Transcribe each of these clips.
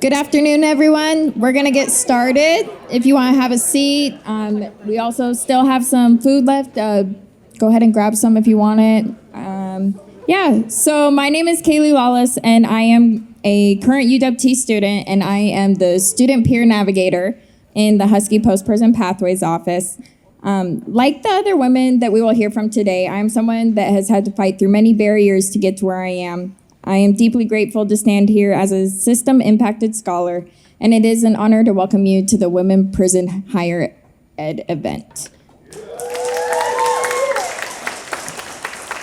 Good afternoon, everyone. We're going to get started. If you want to have a seat, we also still have some food left. Go ahead and grab some if you want it. So my name is Kaylee Lawless, and I am a current UWT student, and I am the student peer navigator in the Husky Post-Prison Pathways office. Like the other women that we will hear from today, I am someone that has had to fight through many barriers to get to where I am. I am deeply grateful to stand here as a system-impacted scholar, and it is an honor to welcome you to the Women Prison Higher Ed event.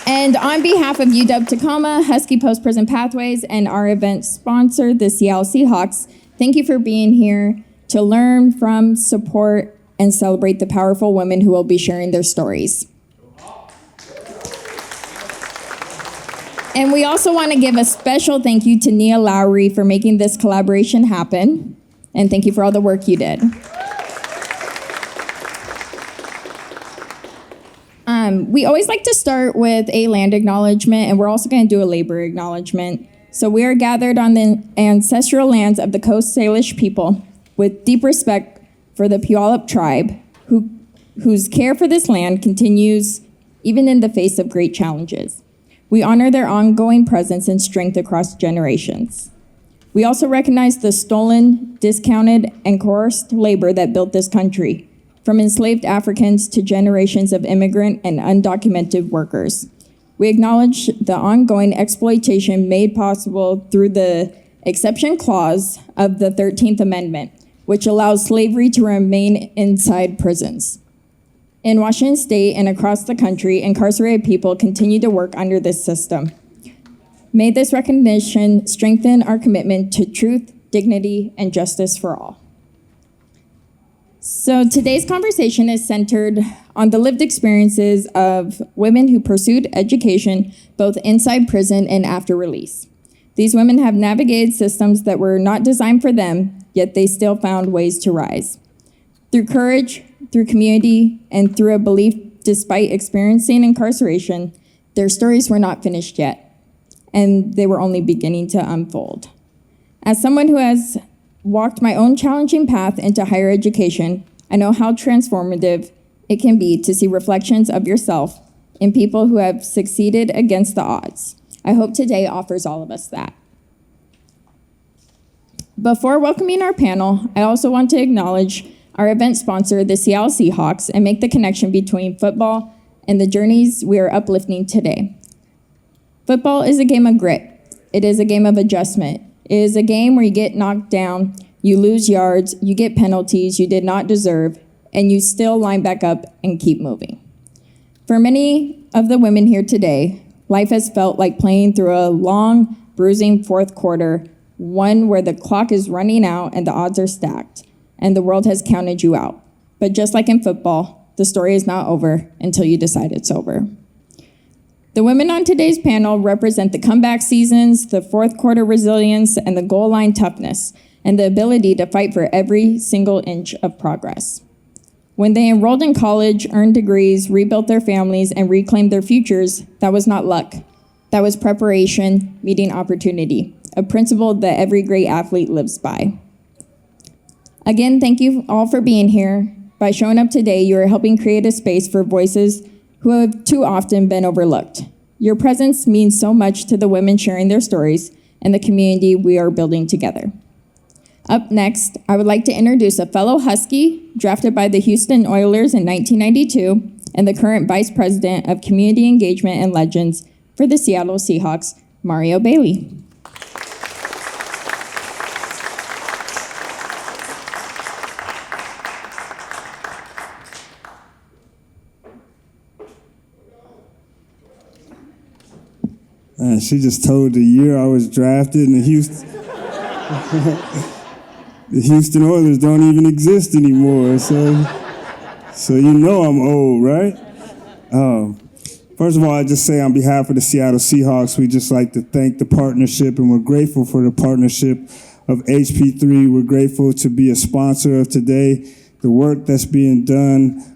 And on behalf of UW Tacoma, Husky Post-Prison Pathways, and our event sponsor, the Seattle Seahawks, thank you for being here to learn from, support, and celebrate the powerful women who will be sharing their stories. And we also want to give a special thank you to Nia Lowry for making this collaboration happen. And thank you for all the work you did. We always like to start with a land acknowledgement, and we're also going to do a labor acknowledgement. So we are gathered on the ancestral lands of the Coast Salish people with deep respect for the Puyallup tribe, whose care for this land continues even in the face of great challenges. We honor their ongoing presence and strength across generations. We also recognize the stolen, discounted, and coerced labor that built this country, from enslaved Africans to generations of immigrant and undocumented workers. We acknowledge the ongoing exploitation made possible through the exception clause of the 13th Amendment, which allows slavery to remain inside prisons. In Washington State and across the country, incarcerated people continue to work under this system. May this recognition strengthen our commitment to truth, dignity, and justice for all. So today's conversation is centered on the lived experiences of women who pursued education both inside prison and after release. These women have navigated systems that were not designed for them, yet they still found ways to rise. Through courage, through community, and through a belief despite experiencing incarceration, their stories were not finished yet, and they were only beginning to unfold. As someone who has walked my own challenging path into higher education, I know how transformative it can be to see reflections of yourself in people who have succeeded against the odds. I hope today offers all of us that. Before welcoming our panel, I also want to acknowledge our event sponsor, the Seattle Seahawks, and make the connection between football and the journeys we are uplifting today. Football is a game of grit. It is a game of adjustment. It is a game where you get knocked down, you lose yards, you get penalties you did not deserve, and you still line back up and keep moving. For many of the women here today, life has felt like playing through a long, bruising fourth quarter, one where the clock is running out and the odds are stacked, and the world has counted you out. But just like in football, the story is not over until you decide it's over. The women on today's panel represent the comeback seasons, the fourth quarter resilience, and the goal line toughness, and the ability to fight for every single inch of progress. When they enrolled in college, earned degrees, rebuilt their families, and reclaimed their futures, that was not luck. That was preparation, meeting opportunity, a principle that every great athlete lives by. Again, thank you all for being here. By showing up today, you are helping create a space for voices who have too often been overlooked. Your presence means so much to the women sharing their stories and the community we are building together. Up next, I would like to introduce a fellow Husky drafted by the Houston Oilers in 1992 and the current Vice President of Community Engagement and Legends for the Seattle Seahawks, Mario Bailey. She just told the year I was drafted, and the Houston Oilers don't even exist anymore. So you know I'm old, right? First of all, I just say on behalf of the Seattle Seahawks, we just like to thank the partnership, and we're grateful for the partnership of HP3. We're grateful to be a sponsor of today. The work that's being done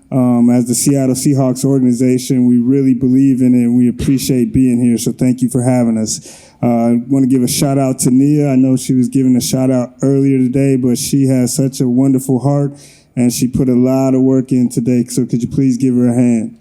as the Seattle Seahawks organization, we really believe in it, and we appreciate being here, so thank you for having us. I want to give a shout out to Nia. I know she was giving a shout out earlier today, but she has such a wonderful heart, and she put a lot of work in today. So could you please give her a hand?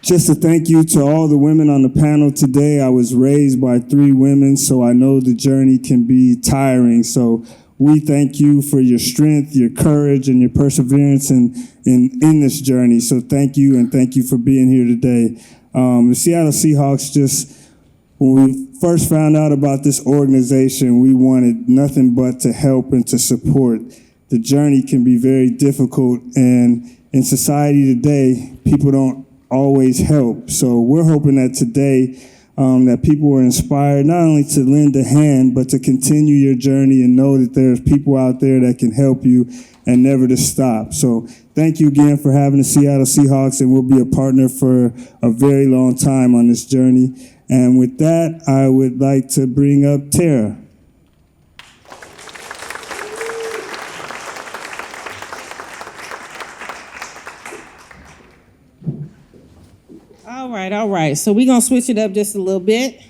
Just a thank you to all the women on the panel today. I was raised by 3 women, so I know the journey can be tiring. So we thank you for your strength, your courage, and your perseverance in this journey. So thank you, and thank you for being here today. The Seattle Seahawks, just when we first found out about this organization, we wanted nothing but to help and to support. The journey can be very difficult, and in society today, people don't always help. So we're hoping that today that people are inspired not only to lend a hand, but to continue your journey and know that there's people out there that can help you and never to stop. So thank you again for having the Seattle Seahawks, and we'll be a partner for a very long time on this journey. And with that, I would like to bring up Tarra. All right. So we're going to switch it up just a little bit.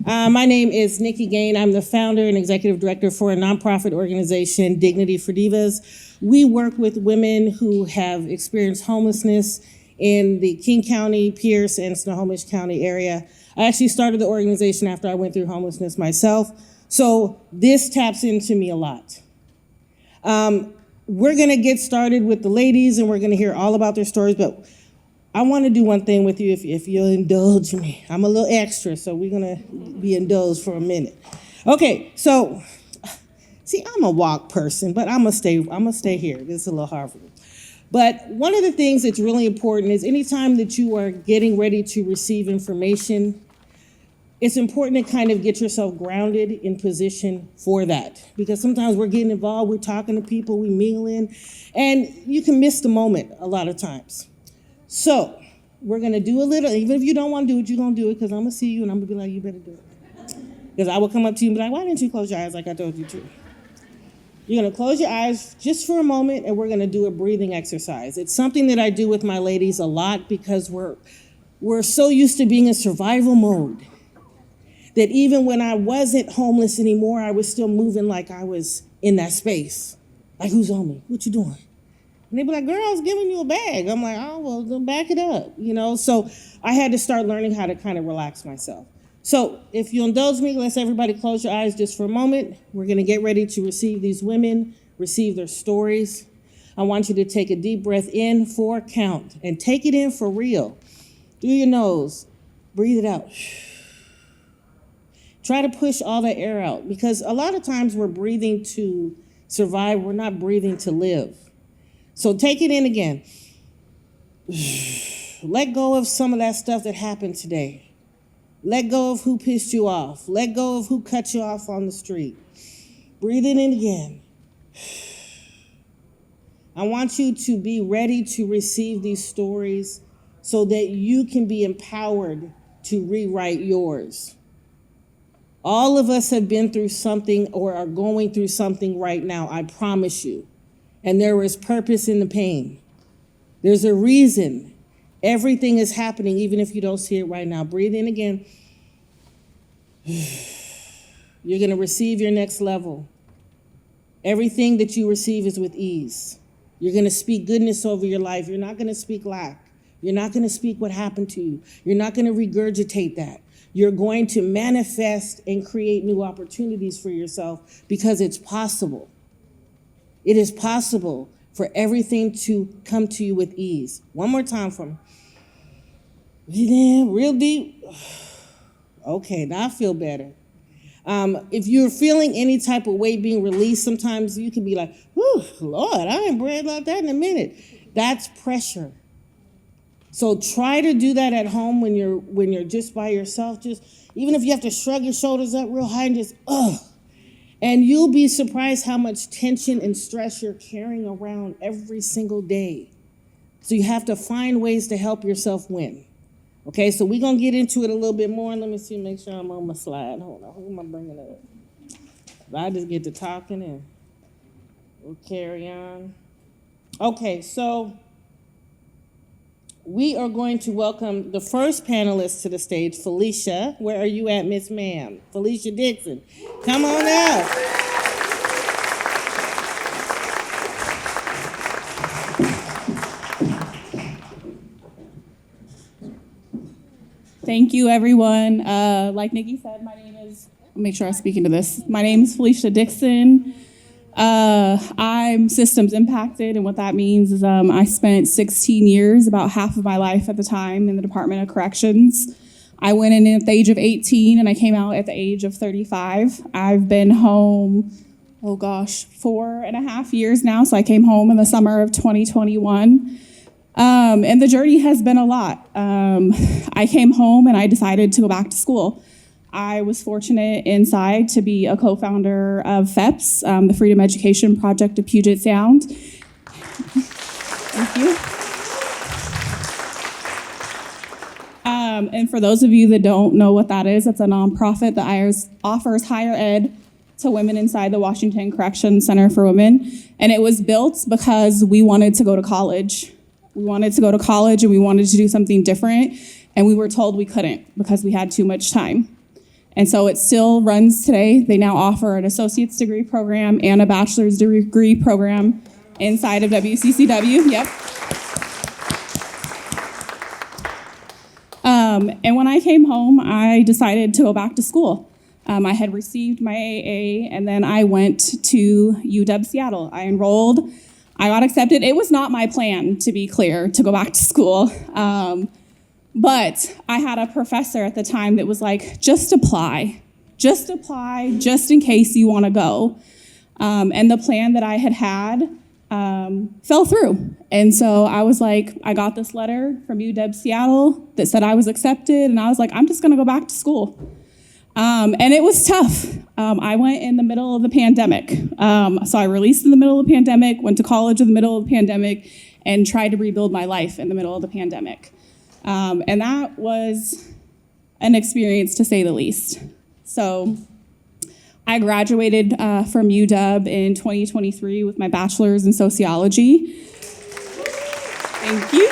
My name is Nikki Gane. I'm the founder and executive director for a nonprofit organization, Dignity for Divas. We work with women who have experienced homelessness in the King County, Pierce, and Snohomish County area. I actually started the organization after I went through homelessness myself. So this taps into me a lot. We're going to get started with the ladies, and we're going to hear all about their stories, but I want to do one thing with you, if you'll indulge me. I'm a little extra, so we're going to be indulged for a minute. Okay, so, see, I'm a walk person, but I'm gonna stay here. This is a little hard for me. But one of the things that's really important is anytime that you are getting ready to receive information, it's important to kind of get yourself grounded in position for that. Because sometimes we're getting involved, we're talking to people, we mingling, and you can miss the moment a lot of times. So we're going to do a little, even if you don't want to do it, you're going to do it, because I'm going to see you and I'm going to be like, you better do it. Because I will come up to you and be like, why didn't you close your eyes like I told you to? You're going to close your eyes just for a moment, and we're going to do a breathing exercise. It's something that I do with my ladies a lot, because we're so used to being in survival mode that even when I wasn't homeless anymore, I was still moving like I was in that space. Like, who's on me? What you doing? And they'd be like, girl, I was giving you a bag. I'm like, oh, well, then back it up, So I had to start learning how to kind of relax myself. So if you indulge me, let's everybody close your eyes just for a moment. We're going to get ready to receive these women, receive their stories. I want you to take a deep breath in for a count, and take it in for real. Through your nose, breathe it out. Try to push all the air out, because a lot of times we're breathing to survive. We're not breathing to live. So take it in again. Let go of some of that stuff that happened today. Let go of who pissed you off. Let go of who cut you off on the street. Breathe it in again. I want you to be ready to receive these stories so that you can be empowered to rewrite yours. All of us have been through something or are going through something right now, I promise you. And there is purpose in the pain. There's a reason everything is happening, even if you don't see it right now. Breathe in again. You're going to receive your next level. Everything that you receive is with ease. You're going to speak goodness over your life. You're not going to speak lack. You're not going to speak what happened to you. You're not going to regurgitate that. You're going to manifest and create new opportunities for yourself, because it's possible. It is possible for everything to come to you with ease. One more time for me. Breathe in, real deep. Okay, now I feel better. If you're feeling any type of weight being released, sometimes you can be like, whew, Lord, I ain't breathed like that in a minute. That's pressure. So try to do that at home when you're just by yourself. Just even if you have to shrug your shoulders up real high and just, and you'll be surprised how much tension and stress you're carrying around every single day. So you have to find ways to help yourself win. Okay, so we're going to get into it a little bit more. Let me see, make sure I'm on my slide. Hold on, who am I bringing up? I just get to talking and we'll carry on. Okay, so we are going to welcome the first panelist to the stage, Felicia. Where are you at, Miss Ma'am? Felicia Dixon. Come on up. Thank you, everyone. Like Nikki said, my name is, I'll make sure I speak into this. My name is Felicia Dixon. I'm systems impacted, and what that means is I spent 16 years, about half of my life at the time, in the Department of Corrections. I went in at the age of 18, and I came out at the age of 35. I've been home, 4.5 years now, so I came home in the summer of 2021. And the journey has been a lot. I came home and I decided to go back to school. I was fortunate inside to be a co-founder of FEPS, the Freedom Education Project of Puget Sound. Thank you. And for those of you that don't know what that is, it's a nonprofit that offers higher ed to women inside the Washington Correction Center for Women. And it was built because we wanted to go to college. We wanted to go to college and we wanted to do something different, and we were told we couldn't because we had too much time. And so it still runs today. They now offer an associate's degree program and a bachelor's degree program inside of WCCW. Yep. And when I came home, I decided to go back to school. I had received my AA, and then I went to UW Seattle. I enrolled. I got accepted. It was not my plan, to be clear, to go back to school. But I had a professor at the time that was like, just apply, just in case you want to go. And the plan that I had fell through. And so I was like, I got this letter from UW Seattle that said I was accepted. And I was like, I'm just going to go back to school. And it was tough. I went in the middle of the pandemic. So I released in the middle of the pandemic, went to college in the middle of the pandemic, and tried to rebuild my life in the middle of the pandemic. And that was an experience, to say the least. So I graduated from UW in 2023 with my bachelor's in sociology. Thank you.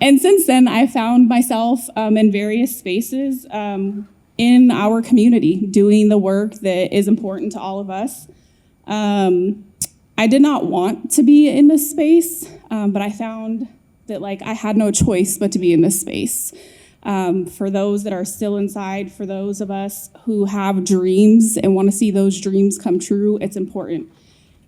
And since then, I found myself in various spaces in our community doing the work that is important to all of us. I did not want to be in this space, but I found that I had no choice but to be in this space. For those that are still inside, for those of us who have dreams and want to see those dreams come true, it's important.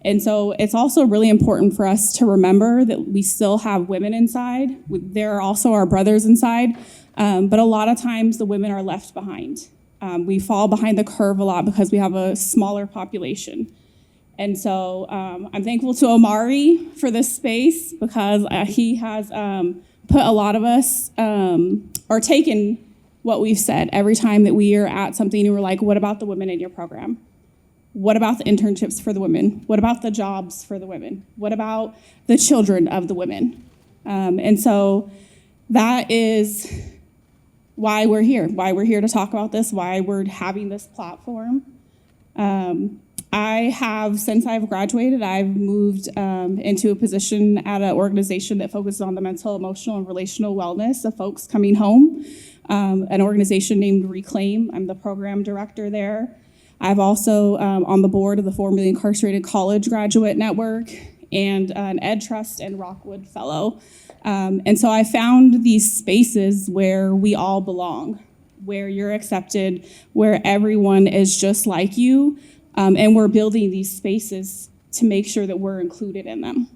And so it's also really important for us to remember that we still have women inside. There are also our brothers inside, but a lot of times the women are left behind. We fall behind the curve a lot because we have a smaller population. And so I'm thankful to Omari for this space because he has put a lot of us, or taken what we've said every time that we are at something and we're like, what about the women in your program? What about the internships for the women? What about the jobs for the women? What about the children of the women? And so that is why we're here to talk about this, why we're having this platform. I have, since I've graduated, I've moved into a position at an organization that focuses on the mental, emotional, and relational wellness of folks coming home, an organization named Reclaim. I'm the program director there. I've also on the board of the Formerly Incarcerated College Graduate Network and an Ed Trust and Rockwood Fellow. And so I found these spaces where we all belong, where you're accepted, where everyone is just like you, and we're building these spaces to make sure that we're included in them.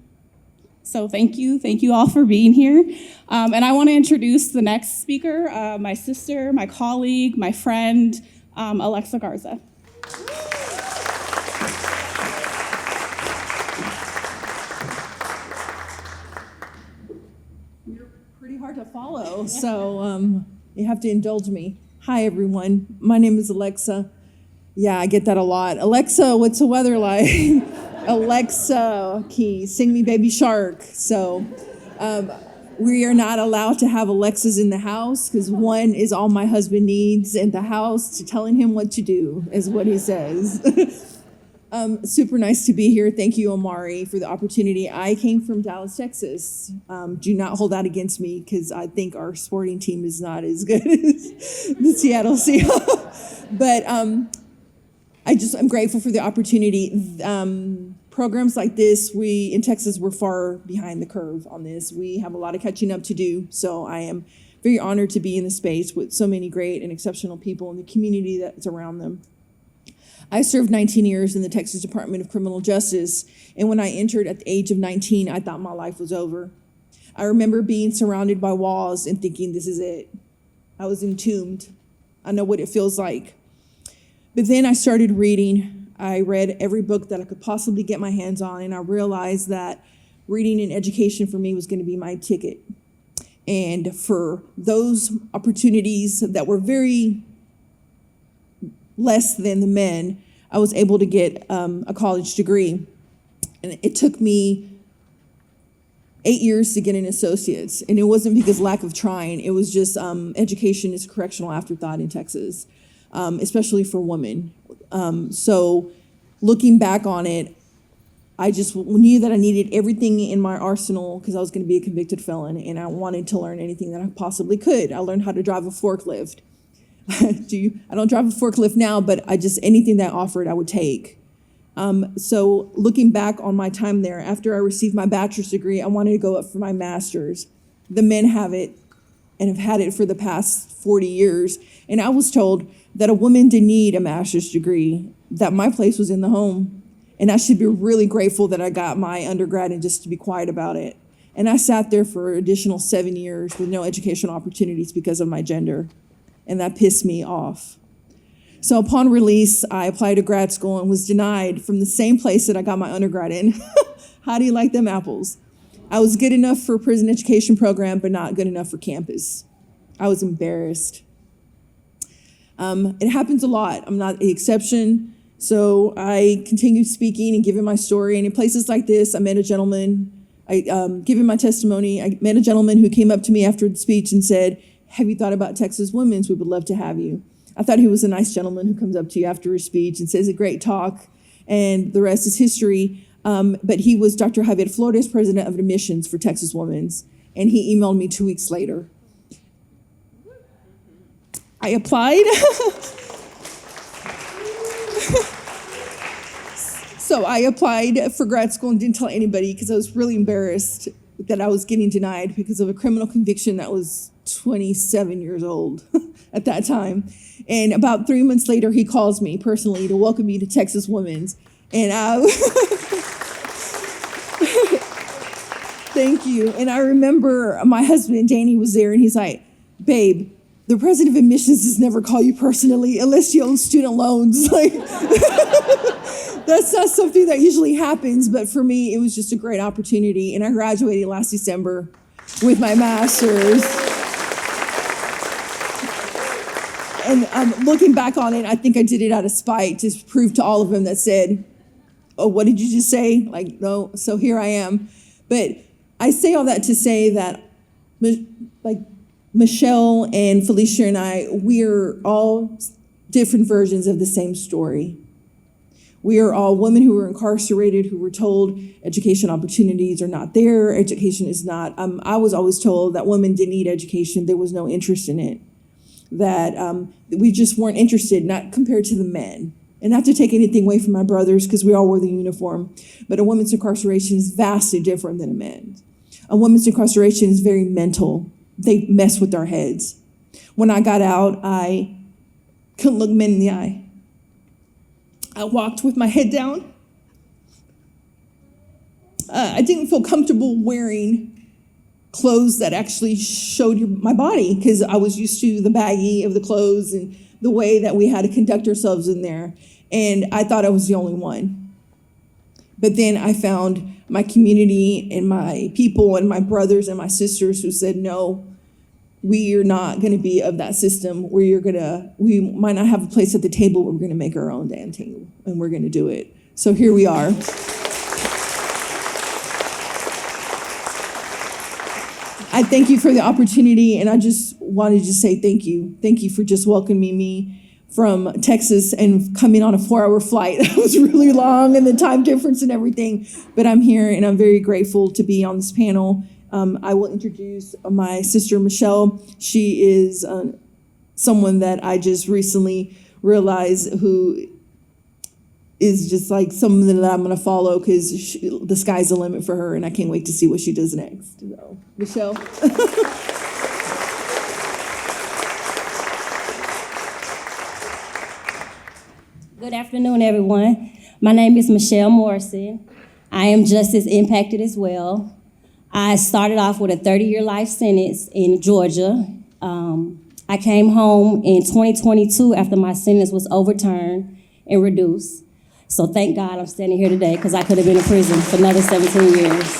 So thank you all for being here. And I want to introduce the next speaker, my sister, my colleague, my friend, Alexa Garza. You're pretty hard to follow, so you have to indulge me. Hi, everyone. My name is Alexa. Yeah, I get that a lot. Alexa, what's the weather like? Alexa, key, sing me Baby Shark. So we are not allowed to have Alexas in the house because one is all my husband needs in the house to telling him what to do, is what he says. Super nice to be here. Thank you, Omari, for the opportunity. I came from Dallas, Texas. Do not hold that against me because I think our sporting team is not as good as the Seattle Seahawks. But I'm grateful for the opportunity. Programs like this, we in Texas, we're far behind the curve on this. We have a lot of catching up to do. So I am very honored to be in the space with so many great and exceptional people in the community that's around them. I served 19 years in the Texas Department of Criminal Justice, and when I entered at the age of 19, I thought my life was over. I remember being surrounded by walls and thinking, this is it. I was entombed. I know what it feels like. But then I started reading. I read every book that I could possibly get my hands on, and I realized that reading and education for me was going to be my ticket. And for those opportunities that were very less than the men, I was able to get a college degree. And it took me 8 years to get an associate's. And it wasn't because lack of trying. It was just education is a correctional afterthought in Texas, especially for women. So looking back on it, I just knew that I needed everything in my arsenal because I was going to be a convicted felon, and I wanted to learn anything that I possibly could. I learned how to drive a forklift. I don't drive a forklift now, but anything that offered, I would take. So looking back on my time there, after I received my bachelor's degree, I wanted to go up for my master's. The men have it and have had it for the past 40 years. And I was told that a woman didn't need a master's degree, that my place was in the home. And I should be really grateful that I got my undergrad and just to be quiet about it. And I sat there for an additional 7 years with no educational opportunities because of my gender. And that pissed me off. So upon release, I applied to grad school and was denied from the same place that I got my undergrad in. How do you like them apples? I was good enough for a prison education program, but not good enough for campus. I was embarrassed. It happens a lot. I'm not the exception. So I continued speaking and giving my story. And in places like this, I met a gentleman. Giving my testimony, I met a gentleman who came up to me after the speech and said, "Have you thought about Texas Women's? We would love to have you." I thought he was a nice gentleman who comes up to you after his speech and says a great talk, and the rest is history. But he was Dr. Javier Flores, president of admissions for Texas Women's, and he emailed me 2 weeks later. I applied. So I applied for grad school and didn't tell anybody because I was really embarrassed that I was getting denied because of a criminal conviction that was 27 years old at that time. And about 3 months later, he calls me personally to welcome me to Texas Women's. And thank you. And I remember my husband, Danny, was there, and he's like, "Babe, the president of admissions does never call you personally unless you own student loans." Like, that's not something that usually happens, but for me, it was just a great opportunity. And I graduated last December with my master's. And looking back on it, I think I did it out of spite to prove to all of them that said, "Oh, what did you just say?" Like, no, so here I am. But I say all that to say that, like, Michelle and Felicia and I, we're all different versions of the same story. We are all women who were incarcerated, who were told education opportunities are not there, education is not. I was always told that women didn't need education, there was no interest in it. That we just weren't interested, not compared to the men. And not to take anything away from my brothers, because we all wore the uniform, but a woman's incarceration is vastly different than a man's. A woman's incarceration is very mental. They mess with our heads. When I got out, I couldn't look men in the eye. I walked with my head down. I didn't feel comfortable wearing clothes that actually showed my body because I was used to the baggy of the clothes and the way that we had to conduct ourselves in there. And I thought I was the only one. But then I found my community and my people and my brothers and my sisters who said, "No, we are not going to be of that system. We might not have a place at the table, but we're going to make our own damn table, and we're going to do it." So here we are. I thank you for the opportunity, and I just wanted to say thank you. Thank you for just welcoming me, from Texas and coming on a 4-hour flight. That was really long, and the time difference and everything. But I'm here, and I'm very grateful to be on this panel. I will introduce my sister, Michelle. She is someone that I just recently realized who is just like someone that I'm going to follow, because the sky's the limit for her, and I can't wait to see what she does next. So, Michelle. Good afternoon, everyone. My name is Michelle Morrison. I am justice impacted as well. I started off with a 30-year life sentence in Georgia. I came home in 2022 after my sentence was overturned and reduced. So thank God I'm standing here today, because I could have been in prison for another 17 years.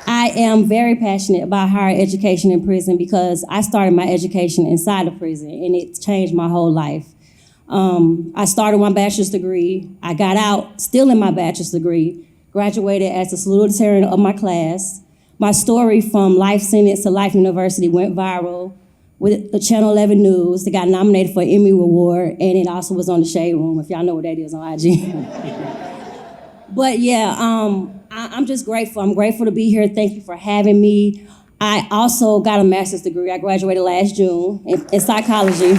I am very passionate about higher education in prison, because I started my education inside of prison, and it changed my whole life. I started my bachelor's degree. I got out still in my bachelor's degree, graduated as the salutatorian of my class. My story from life sentence to life university went viral with the Channel 11 News. They got nominated for an Emmy Award, and it also was on the Shade Room, if y'all know what that is on IG. But yeah, I'm just grateful. I'm grateful to be here. Thank you for having me. I also got a master's degree. I graduated last June in psychology.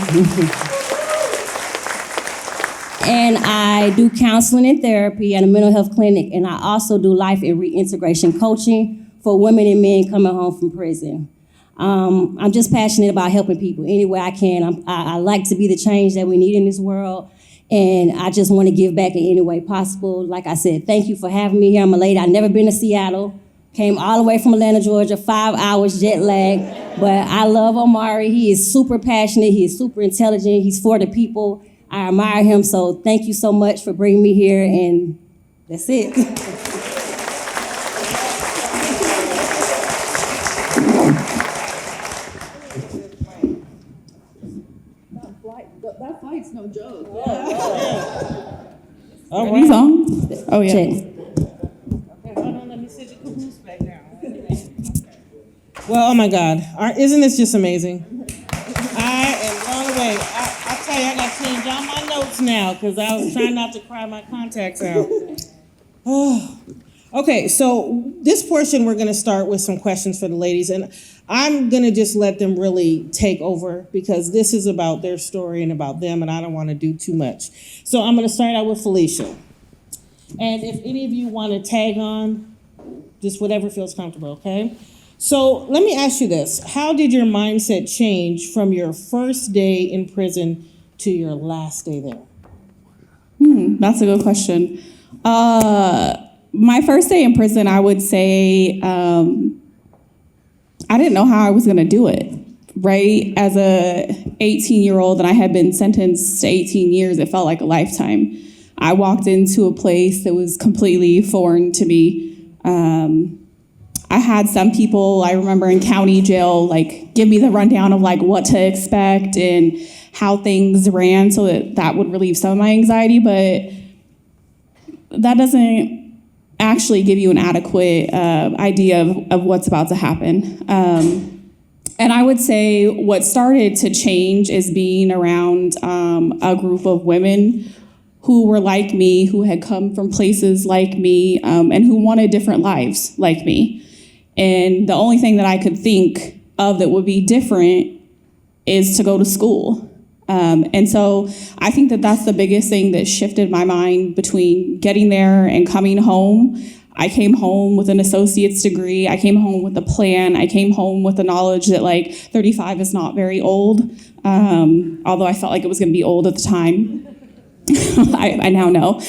And I do counseling and therapy at a mental health clinic, and I also do life and reintegration coaching for women and men coming home from prison. I'm just passionate about helping people any way I can. I like to be the change that we need in this world, and I just want to give back in any way possible. Like I said, thank you for having me here. I'm a lady. I've never been to Seattle. Came all the way from Atlanta, Georgia, 5 hours jet lag. But I love Omari. He is super passionate. He is super intelligent. He's for the people. I admire him, so thank you so much for bringing me here, and that's it. That flight's no joke. All He's right. on. Oh, yeah. Check. Okay, hold on, let me sit your caboose back down. Well, oh my God, isn't this just amazing? I am blown away. I tell you, I got to change all my notes now, because I was trying not to cry my contacts out. Oh. Okay, so this portion we're going to start with some questions for the ladies, and I'm going to just let them really take over, because this is about their story and about them, and I don't want to do too much. So I'm going to start out with Felicia. And if any of you want to tag on, just whatever feels comfortable, okay? So let me ask you this. How did your mindset change from your first day in prison to your last day there? That's a good question. My first day in prison, I would say I didn't know how I was going to do it, right? As a 18-year-old, and I had been sentenced to 18 years, it felt like a lifetime. I walked into a place that was completely foreign to me. I had some people, I remember in county jail, like give me the rundown of like what to expect and how things ran, so that would relieve some of my anxiety, but that doesn't actually give you an adequate idea of what's about to happen. And I would say what started to change is being around a group of women who were like me, who had come from places like me, and who wanted different lives like me. And the only thing that I could think of that would be different is to go to school. And so I think that that's the biggest thing that shifted my mind between getting there and coming home. I came home with an associate's degree. I came home with a plan. I came home with the knowledge that like 35 is not very old, although I felt like it was going to be old at the time. I now know.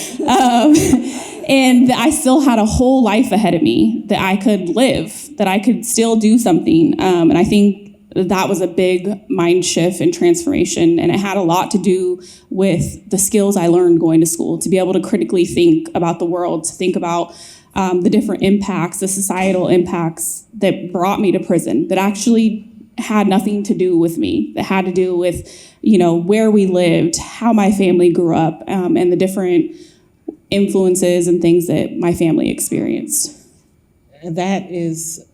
And I still had a whole life ahead of me that I could live, that I could still do something. And I think that was a big mind shift and transformation. And it had a lot to do with the skills I learned going to school, to be able to critically think about the world, to think about the different impacts, the societal impacts that brought me to prison, that actually had nothing to do with me, that had to do with, you know, where we lived, how my family grew up, and the different influences and things that my family experienced. And that is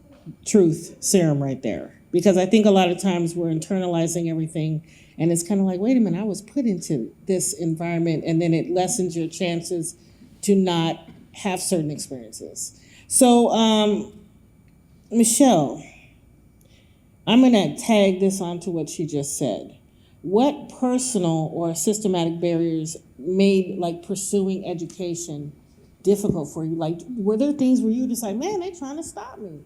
truth serum right there. Because I think a lot of times we're internalizing everything And it's kind of like, wait a minute, I was put into this environment, and then it lessens your chances to not have certain experiences. So, Michelle, I'm going to tag this onto what she just said. What personal or systematic barriers made like pursuing education difficult for you? Like, were there things where you were just like, man, they're trying to stop me?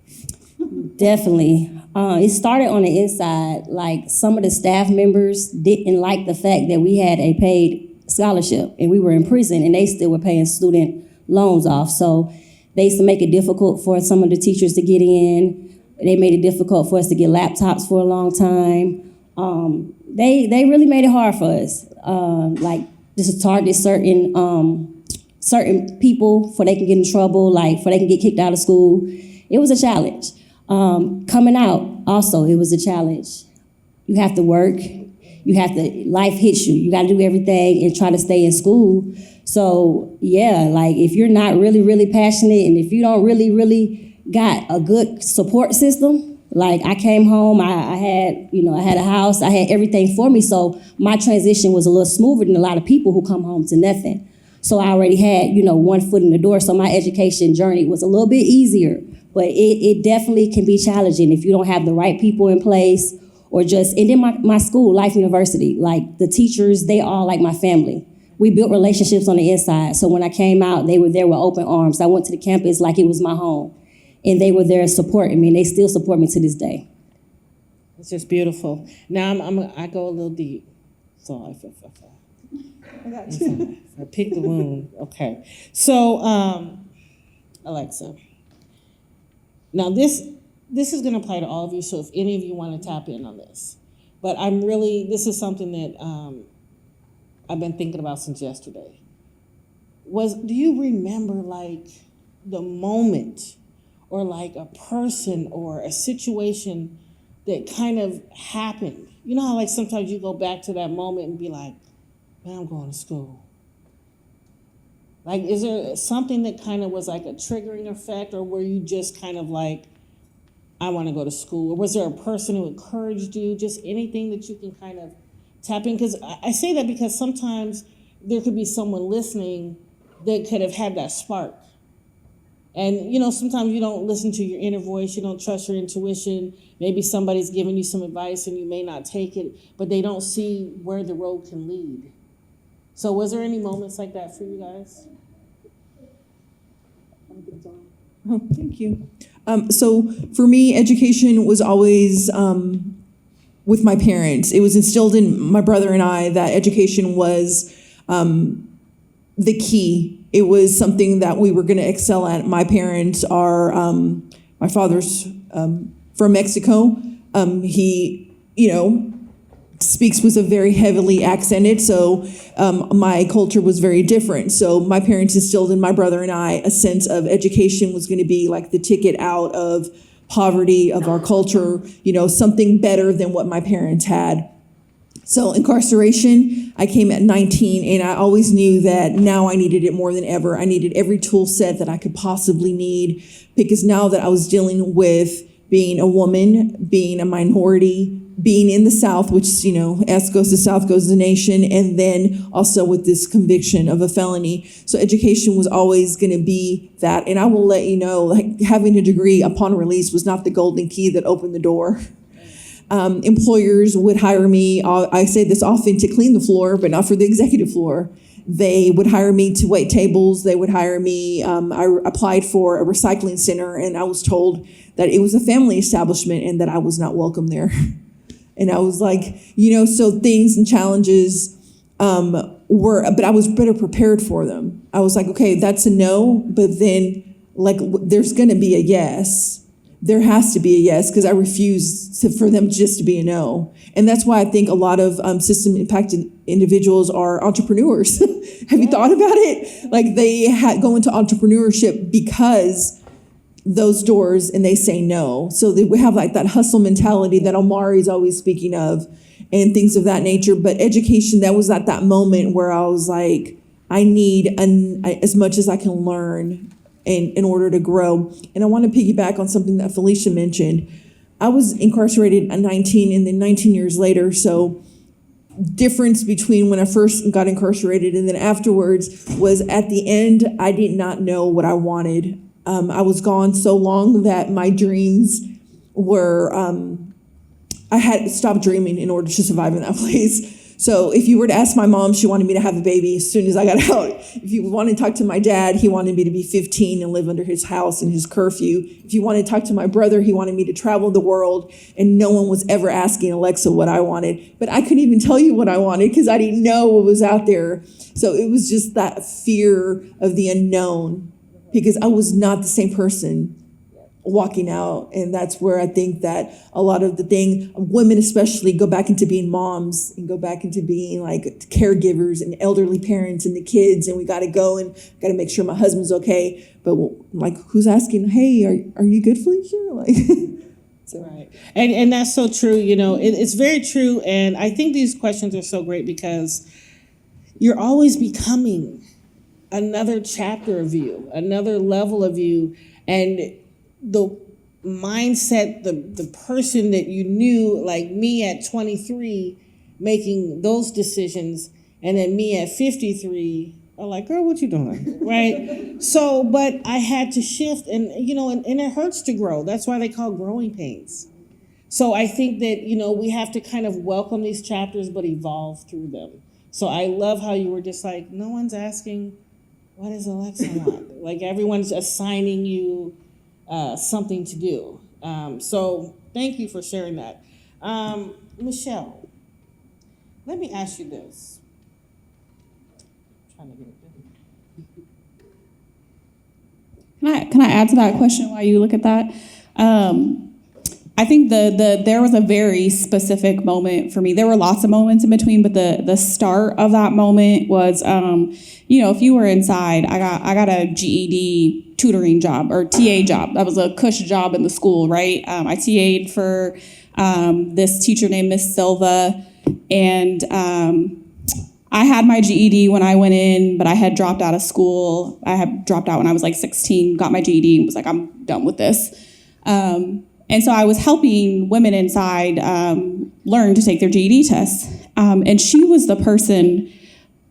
Definitely. It started on the inside. Like, some of the staff members didn't like the fact that we had a paid scholarship and we were in prison and they still were paying student loans off. So they used to make it difficult for some of the teachers to get in. They made it difficult for us to get laptops for a long time. They really made it hard for us. Like, just to target certain people for they can get in trouble, like for they can get kicked out of school. It was a challenge. Coming out, also, it was a challenge. You have to work. Life hits you. You got to do everything and try to stay in school. So, yeah, like, if you're not really, really passionate and if you don't really, really got a good support system, like, I came home, I had a house, I had everything for me. So my transition was a little smoother than a lot of people who come home to nothing. So I already had, one foot in the door. So my education journey was a little bit easier. But it definitely can be challenging if you don't have the right people in place or and then my school, Life University, like the teachers, they all like my family. We built relationships on the inside. So when I came out, they were there with open arms. I went to the campus like it was my home. And they were there supporting me, and they still support me to this day. It's just beautiful. Now I go a little deep. So I got you. I picked the wound. Okay. So, Alexa. Now this is going to apply to all of you. So if any of you want to tap in on this, but this is something that I've been thinking about since yesterday. Do you remember like the moment or like a person or a situation that kind of happened? You know how like sometimes you go back to that moment and be like, man, I'm going to school. Like, is there something that kind of was like a triggering effect, or were you just kind of like, I want to go to school? Or was there a person who encouraged you? Just anything that you can kind of tap in? Because I say that because sometimes there could be someone listening that could have had that spark. And, sometimes you don't listen to your inner voice. You don't trust your intuition. Maybe somebody's giving you some advice and you may not take it, but they don't see where the road can lead. So was there any moments like that for you guys? Oh, thank you. So for me, education was always with my parents. It was instilled in my brother and I that education was the key. It was something that we were going to excel at. My parents are, my father's from Mexico. He, speaks with a very heavily accented, so my culture was very different. So my parents instilled in my brother and I a sense of education was going to be like the ticket out of poverty of our culture, something better than what my parents had. So incarceration, I came at 19, and I always knew that now I needed it more than ever. I needed every tool set that I could possibly need, because now that I was dealing with being a woman, being a minority, being in the South, which, as goes to South goes the nation, and then also with this conviction of a felony. So education was always going to be that. And I will let you know, like, having a degree upon release was not the golden key that opened the door. Employers would hire me, I say this often, to clean the floor, but not for the executive floor. They would hire me to wait tables. They would hire me. I applied for a recycling center, and I was told that it was a family establishment and that I was not welcome there. And I was like, so things and challenges but I was better prepared for them. I was like, okay, that's a no, but then like there's going to be a yes. There has to be a yes, because I refuse for them just to be a no. And that's why I think a lot of system impacted individuals are entrepreneurs. Have you thought about it? Like they go into entrepreneurship because those doors and they say no. So they have like that hustle mentality that Omari's always speaking of and things of that nature. But education, that was at that moment where I was like, I need as much as I can learn in order to grow. And I want to piggyback on something that Felicia mentioned. I was incarcerated at 19 and then 19 years later. So difference between when I first got incarcerated and then afterwards was at the end, I did not know what I wanted. I was gone so long that my dreams were, I had stopped dreaming in order to survive in that place. So if you were to ask my mom, she wanted me to have a baby as soon as I got out. If you want to talk to my dad, he wanted me to be 15 and live under his house and his curfew. If you want to talk to my brother, he wanted me to travel the world, and no one was ever asking Alexa what I wanted. But I couldn't even tell you what I wanted because I didn't know what was out there. So it was just that fear of the unknown, because I was not the same person walking out. And that's where I think that a lot of the thing, women especially, go back into being moms and go back into being like caregivers and elderly parents and the kids, and we got to go and got to make sure my husband's okay. But like, who's asking, hey, are you good, Felicia? Like, so. Right. And that's so true. You know, it's very true. And I think these questions are so great because you're always becoming another chapter of you, another level of you. And the mindset, the person that you knew, like me at 23, making those decisions, and then me at 53, are like, girl, what you doing, right? So, but I had to shift, and you know, and it hurts to grow. That's why they call growing pains. So I think that, you know, we have to kind of welcome these chapters, but evolve through them. So I love how you were just like, no one's asking, what does Alexa want? Like everyone's assigning you something to do. So thank you for sharing that. Michelle, let me ask you this. I'm trying to get it. Can I add to that question while you look at that? I think there was a very specific moment for me. There were lots of moments in between, but the start of that moment was, you know, if you were inside, I got a GED tutoring job or TA job. That was a cush job in the school, right? I TA'd for this teacher named Miss Silva, and I had my GED when I went in, but I had dropped out of school. I had dropped out when I was like 16, got my GED, and was like, I'm done with this. And so I was helping women inside learn to take their GED tests. And she was the person,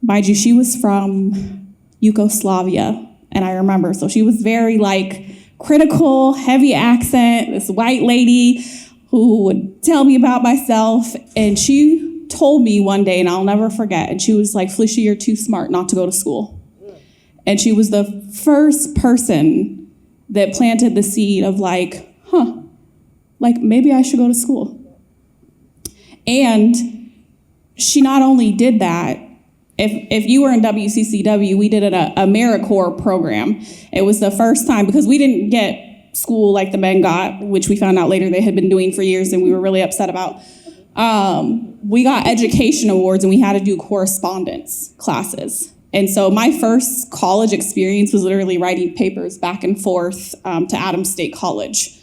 mind you, she was from Yugoslavia. And I remember, so she was very like critical, heavy accent, this white lady who would tell me about myself. And she told me one day, and I'll never forget, and she was like, Felicia, you're too smart not to go to school. And she was the first person that planted the seed of like, like maybe I should go to school. And she not only did that, if you were in WCCW, we did an AmeriCorps program. It was the first time, because we didn't get school like the men got, which we found out later they had been doing for years and we were really upset about. We got education awards and we had to do correspondence classes. And so my first college experience was literally writing papers back and forth to Adams State College.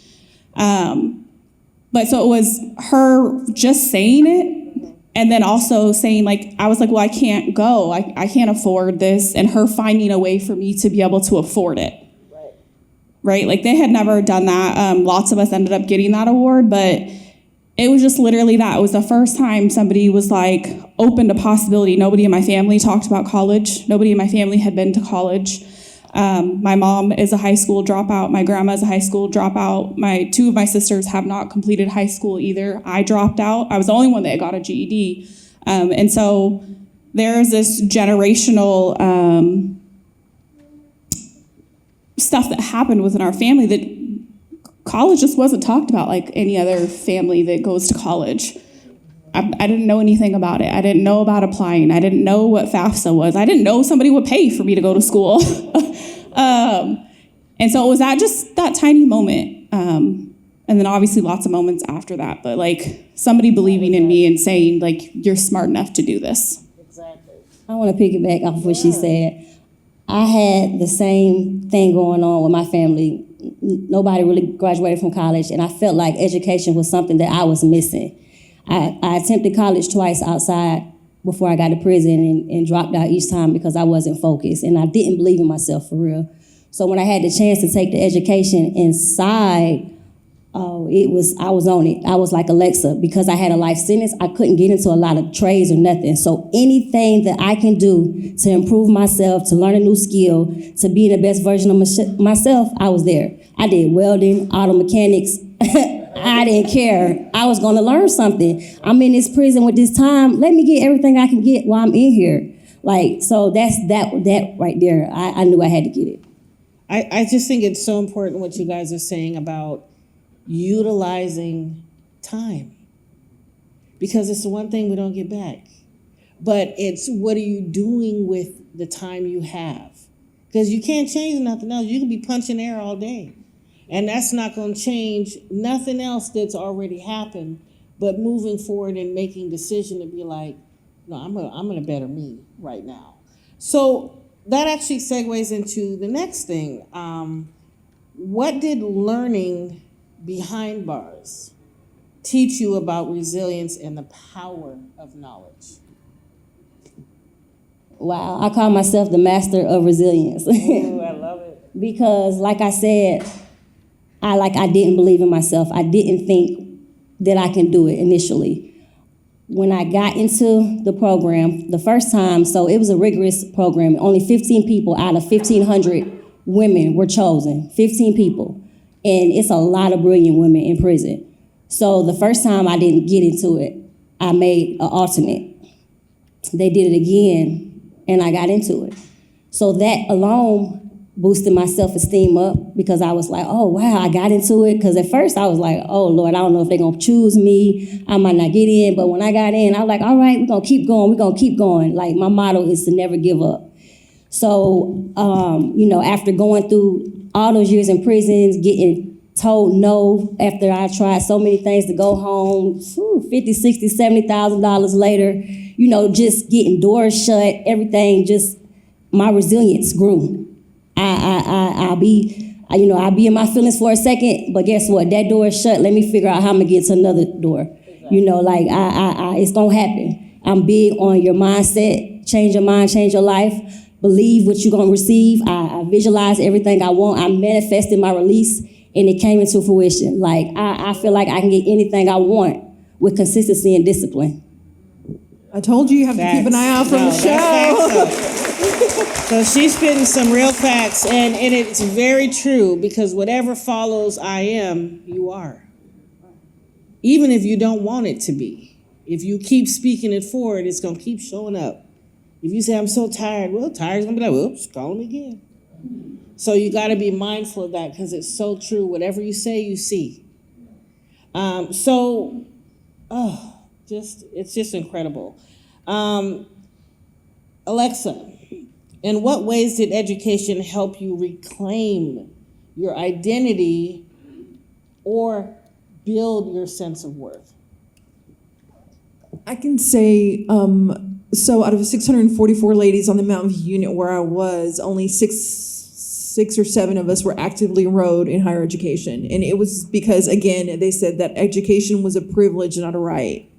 But so it was her just saying it, and then also saying, like, I was like, well, I can't go. I can't afford this. And her finding a way for me to be able to afford it. Right? Like, they had never done that. Lots of us ended up getting that award, but it was just literally that. It was the first time somebody was, like, open to possibility. Nobody in my family talked about college. Nobody in my family had been to college. My mom is a high school dropout. My grandma is a high school dropout. Two of my sisters have not completed high school either. I dropped out. I was the only one that got a GED. And so there's this generational stuff that happened within our family that college just wasn't talked about like any other family that goes to college. I didn't know anything about it. I didn't know about applying. I didn't know what FAFSA was. I didn't know somebody would pay for me to go to school. And so it was that tiny moment. And then obviously lots of moments after that. But like somebody believing in me and saying like, you're smart enough to do this. Exactly. I want to piggyback off of what she said. I had the same thing going on with my family. Nobody really graduated from college, and I felt like education was something that I was missing. I attempted college twice outside before I got to prison and dropped out each time because I wasn't focused, and I didn't believe in myself for real. So when I had the chance to take the education inside, Oh, I was on it. I was like Alexa, because I had a life sentence, I couldn't get into a lot of trades or nothing. So anything that I can do to improve myself, to learn a new skill, to be the best version of myself, I was there. I did welding, auto mechanics. I didn't care. I was gonna learn something. I'm in this prison with this time. Let me get everything I can get while I'm in here. Like, so that's that right there. I knew I had to get it. I just think it's so important what you guys are saying about utilizing time, because it's the one thing we don't get back. But it's what are you doing with the time you have? Because you can't change nothing else. You can be punching air all day, and that's not going to change nothing else that's already happened. But moving forward and making decision to be like, no, I'm gonna better me right now. So that actually segues into the next thing. What did learning behind bars teach you about resilience and the power of knowledge? Wow, I call myself the master of resilience. Ooh, I love it. Because like I said, I didn't believe in myself. I didn't think that I can do it initially. When I got into the program the first time, so it was a rigorous program. Only 15 people out of 1,500 women were chosen, 15 people. And it's a lot of brilliant women in prison. So the first time I didn't get into it, I made an alternate. They did it again, and I got into it. So that alone boosted my self-esteem up, because I was like, oh, wow, I got into it. Because at first I was like, oh, Lord, I don't know if they're going to choose me. I might not get in. But when I got in, I was like, all right, we're going to keep going. We're going to keep going. Like, my motto is to never give up. So, after going through all those years in prisons, getting told no after I tried so many things to go home, $50,000, $60,000, $70,000 later, just getting doors shut, everything, just my resilience grew. I'll be in my feelings for a second, but guess what? That door is shut. Let me figure out how I'm gonna get to another door. It's gonna happen. I'm big on your mindset. Change your mind, change your life. Believe what you're gonna receive. I visualize everything I want. I manifested my release, and it came into fruition. Like, I feel like I can get anything I want with consistency and discipline. I told you have to keep an eye out for the show. So she's spitting some real facts, and it's very true, because whatever follows I am, you are. Even if you don't want it to be. If you keep speaking it forward, it's going to keep showing up. If you say, I'm so tired, well, tired's going to be like, whoops, call me again. So you got to be mindful of that, because it's so true. Whatever you say, you see. It's just incredible. Alexa, in what ways did education help you reclaim your identity or build your sense of worth? I can say, so out of 644 ladies on the Mountain View unit where I was, only six or seven of us were actively enrolled in higher education. And it was because, again, they said that education was a privilege, not a right.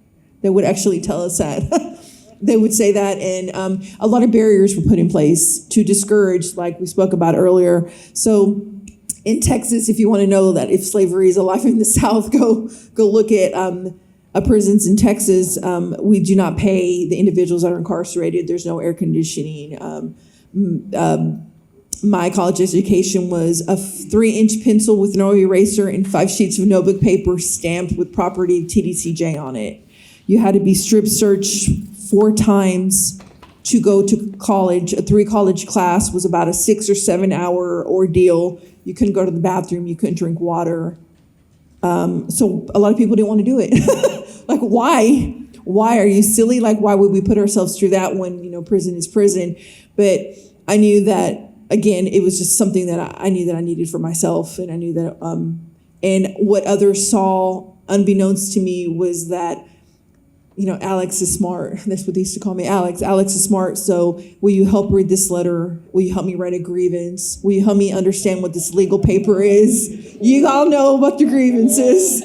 They would actually tell us that. They would say that, and a lot of barriers were put in place to discourage, like we spoke about earlier. So in Texas, if you want to know that if slavery is alive in the South, go look at prisons in Texas. We do not pay the individuals that are incarcerated. There's no air conditioning. My college education was a 3-inch pencil with no eraser and 5 sheets of notebook paper stamped with property TDCJ on it. You had to be strip searched 4 times to go to college. A 3-college class was about a 6 or 7 hour ordeal. You couldn't go to the bathroom. You couldn't drink water. So a lot of people didn't want to do it. Like, why? Why are you silly? Like, why would we put ourselves through that when, prison is prison? But I knew that, again, it was just something that I knew that I needed for myself. And I knew that, and what others saw, unbeknownst to me, was that, Alex is smart. That's what they used to call me, Alex. Alex is smart, so will you help read this letter? Will you help me write a grievance? Will you help me understand what this legal paper is? You all know about the grievances.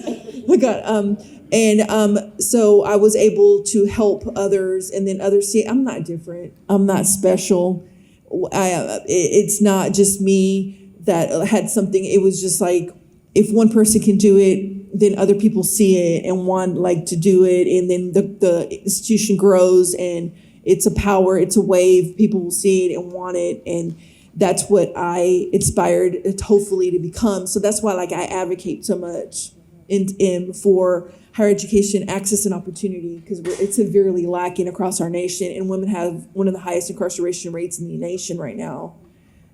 So I was able to help others, and then others see, I'm not different. I'm not special. It's not just me that had something. It was just like, if one person can do it, then other people see it and want like to do it, and then the institution grows, and it's a power, it's a wave. People will see it and want it, and that's what I inspired it hopefully to become. So that's why like I advocate so much in for higher education access and opportunity, because it's severely lacking across our nation, and women have one of the highest incarceration rates in the nation right now.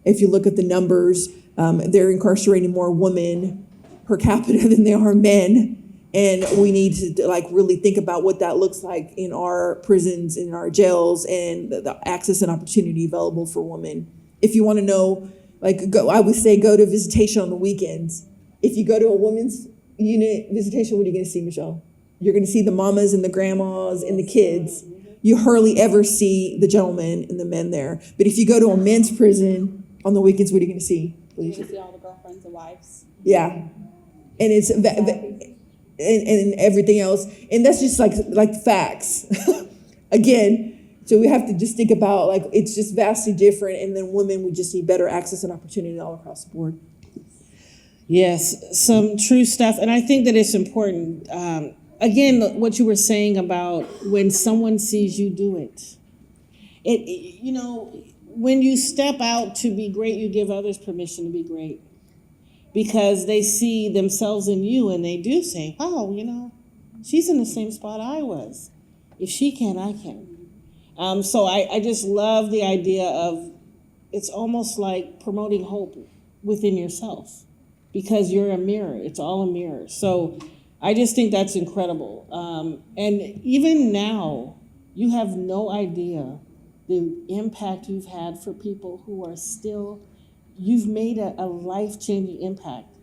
If you look at the numbers, they're incarcerating more women per capita than they are men. And we need to like really think about what that looks like in our prisons, in our jails, and the access and opportunity available for women. If you want to know, like, I would say go to visitation on the weekends. If you go to a women's unit visitation, what are you going to see, Michelle? You're going to see the mamas and the grandmas and the kids. You hardly ever see the gentlemen and the men there. But if you go to a men's prison on the weekends, what are you going to see? You see all the girlfriends and wives. Yeah, and it's and everything else, and that's just like facts. Again, so we have to just think about like it's just vastly different, and then women, we just need better access and opportunity all across the board. Yes, some true stuff, and I think that it's important. Again, what you were saying about when someone sees you do it, you know, when you step out to be great, you give others permission to be great, because they see themselves in you, and they do say, "Oh, you know, she's in the same spot I was. If she can, I can." So I just love the idea of it's almost like promoting hope within yourself, because you're a mirror. It's all a mirror. So I just think that's incredible. And even now, you have no idea the impact you've had for people who are still, you've made a life-changing impact.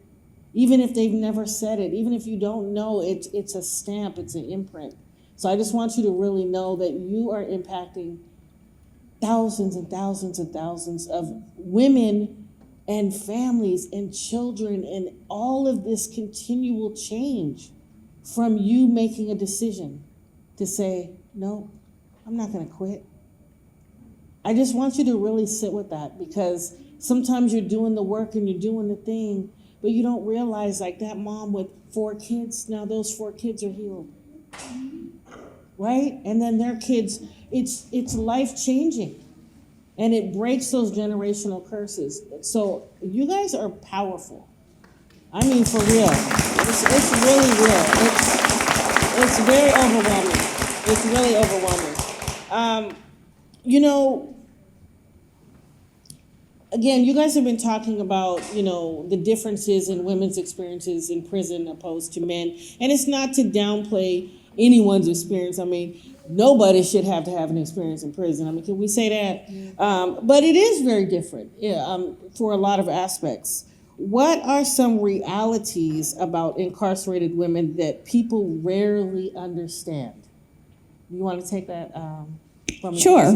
Even if they've never said it, even if you don't know, it's a stamp, it's an imprint. So I just want you to really know that you are impacting thousands and thousands and thousands of women and families and children, and all of this continual change from you making a decision to say, no, I'm not gonna quit. I just want you to really sit with that, because sometimes you're doing the work and you're doing the thing, but you don't realize, like that mom with 4 kids, now those 4 kids are healed, right? And then their kids, it's life-changing, and it breaks those generational curses. So you guys are powerful. I mean, for real. It's really real. It's very overwhelming. It's really overwhelming. You know, again, you guys have been talking about, you know, the differences in women's experiences in prison opposed to men. And it's not to downplay anyone's experience. I mean, nobody should have to have an experience in prison. I mean, can we say that? But it is very different, for a lot of aspects. What are some realities about incarcerated women that people rarely understand? You want to take that? Sure.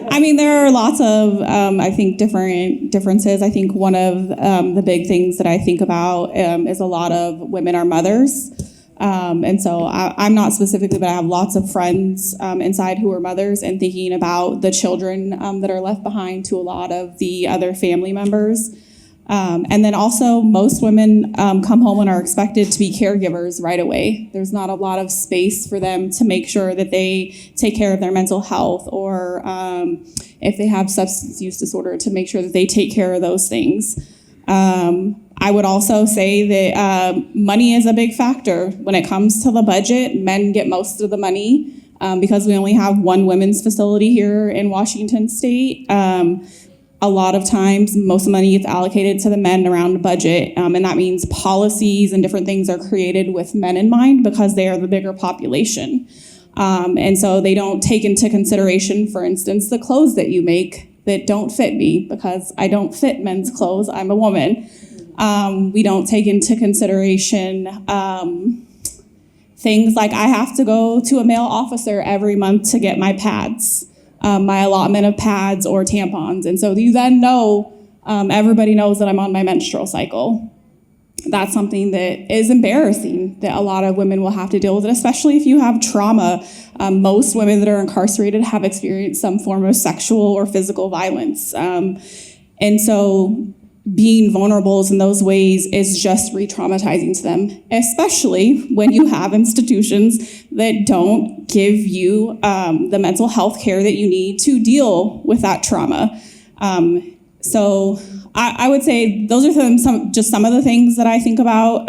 I mean, there are lots of, I think, different differences. I think one of the big things that I think about is a lot of women are mothers. And so I'm not specifically, but I have lots of friends inside who are mothers, and thinking about the children that are left behind to a lot of the other family members. And then also most women come home and are expected to be caregivers right away. There's not a lot of space for them to make sure that they take care of their mental health, or if they have substance use disorder, to make sure that they take care of those things. I would also say that money is a big factor. When it comes to the budget, men get most of the money because we only have one women's facility here in Washington State. A lot of times, most of the money gets allocated to the men around the budget, and that means policies and different things are created with men in mind because they are the bigger population. And so they don't take into consideration, for instance, the clothes that you make that don't fit me, because I don't fit men's clothes, I'm a woman. We don't take into consideration things like I have to go to a male officer every month to get my pads. My allotment of pads or tampons. And so you then know, everybody knows that I'm on my menstrual cycle. That's something that is embarrassing that a lot of women will have to deal with, it, especially if you have trauma. Most women that are incarcerated have experienced some form of sexual or physical violence. And so being vulnerable in those ways is just re-traumatizing to them, especially when you have institutions that don't give you the mental health care that you need to deal with that trauma. So I would say those are some of the things that I think about.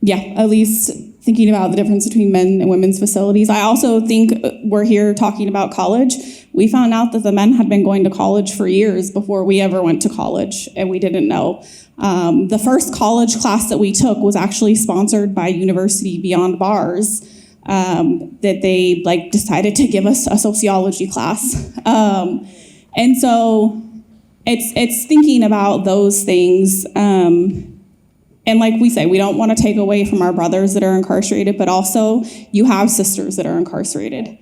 At least thinking about the difference between men and women's facilities. I also think we're here talking about college. We found out that the men had been going to college for years before we ever went to college, and we didn't know. The first college class that we took was actually sponsored by University Beyond Bars, that they decided to give us a sociology class. And so it's thinking about those things. And like we say, we don't want to take away from our brothers that are incarcerated, but also you have sisters that are incarcerated.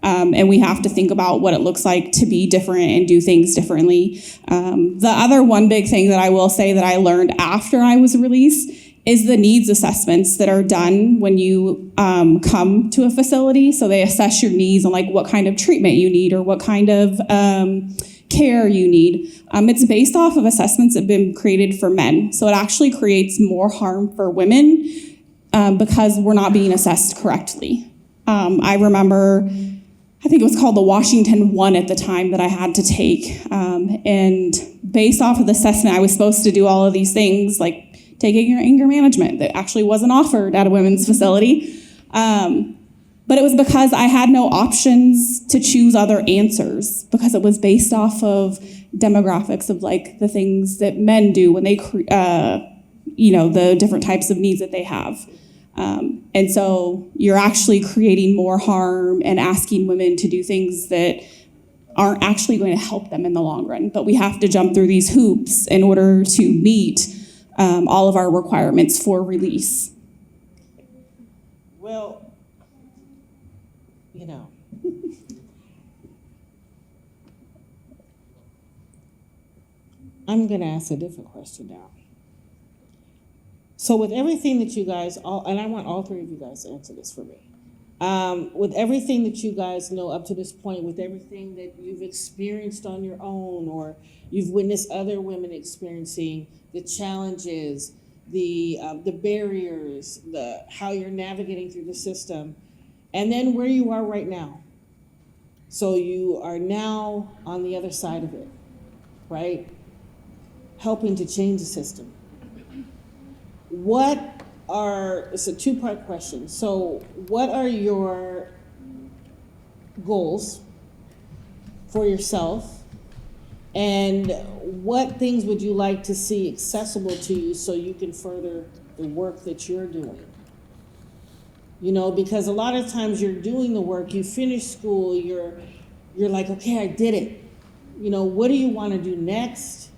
And we have to think about what it looks like to be different and do things differently. The other one big thing that I will say that I learned after I was released is the needs assessments that are done when you come to a facility. So they assess your needs on what kind of treatment you need or what kind of care you need. It's based off of assessments that have been created for men. So it actually creates more harm for women because we're not being assessed correctly. I remember, I think it was called the Washington 1 at the time that I had to take. And based off of the assessment, I was supposed to do all of these things, like taking your anger management that actually wasn't offered at a women's facility. But it was because I had no options to choose other answers because it was based off of demographics of the things that men do when they, the different types of needs that they have. And so you're actually creating more harm and asking women to do things that aren't actually going to help them in the long run. But we have to jump through these hoops in order to meet all of our requirements for release. Well, I'm going to ask a different question now. So with everything that you guys, and I want all three of you guys to answer this for me. With everything that you guys know up to this point, with everything that you've experienced on your own or you've witnessed other women experiencing, the challenges, the barriers, how you're navigating through the system, and then where you are right now. So you are now on the other side of it, right? Helping to change the system. It's a two-part question. So what are your goals for yourself? And what things would you like to see accessible to you so you can further the work that you're doing? Because a lot of times you're doing the work, you finish school, you're like, okay, I did it. What do you want to do next?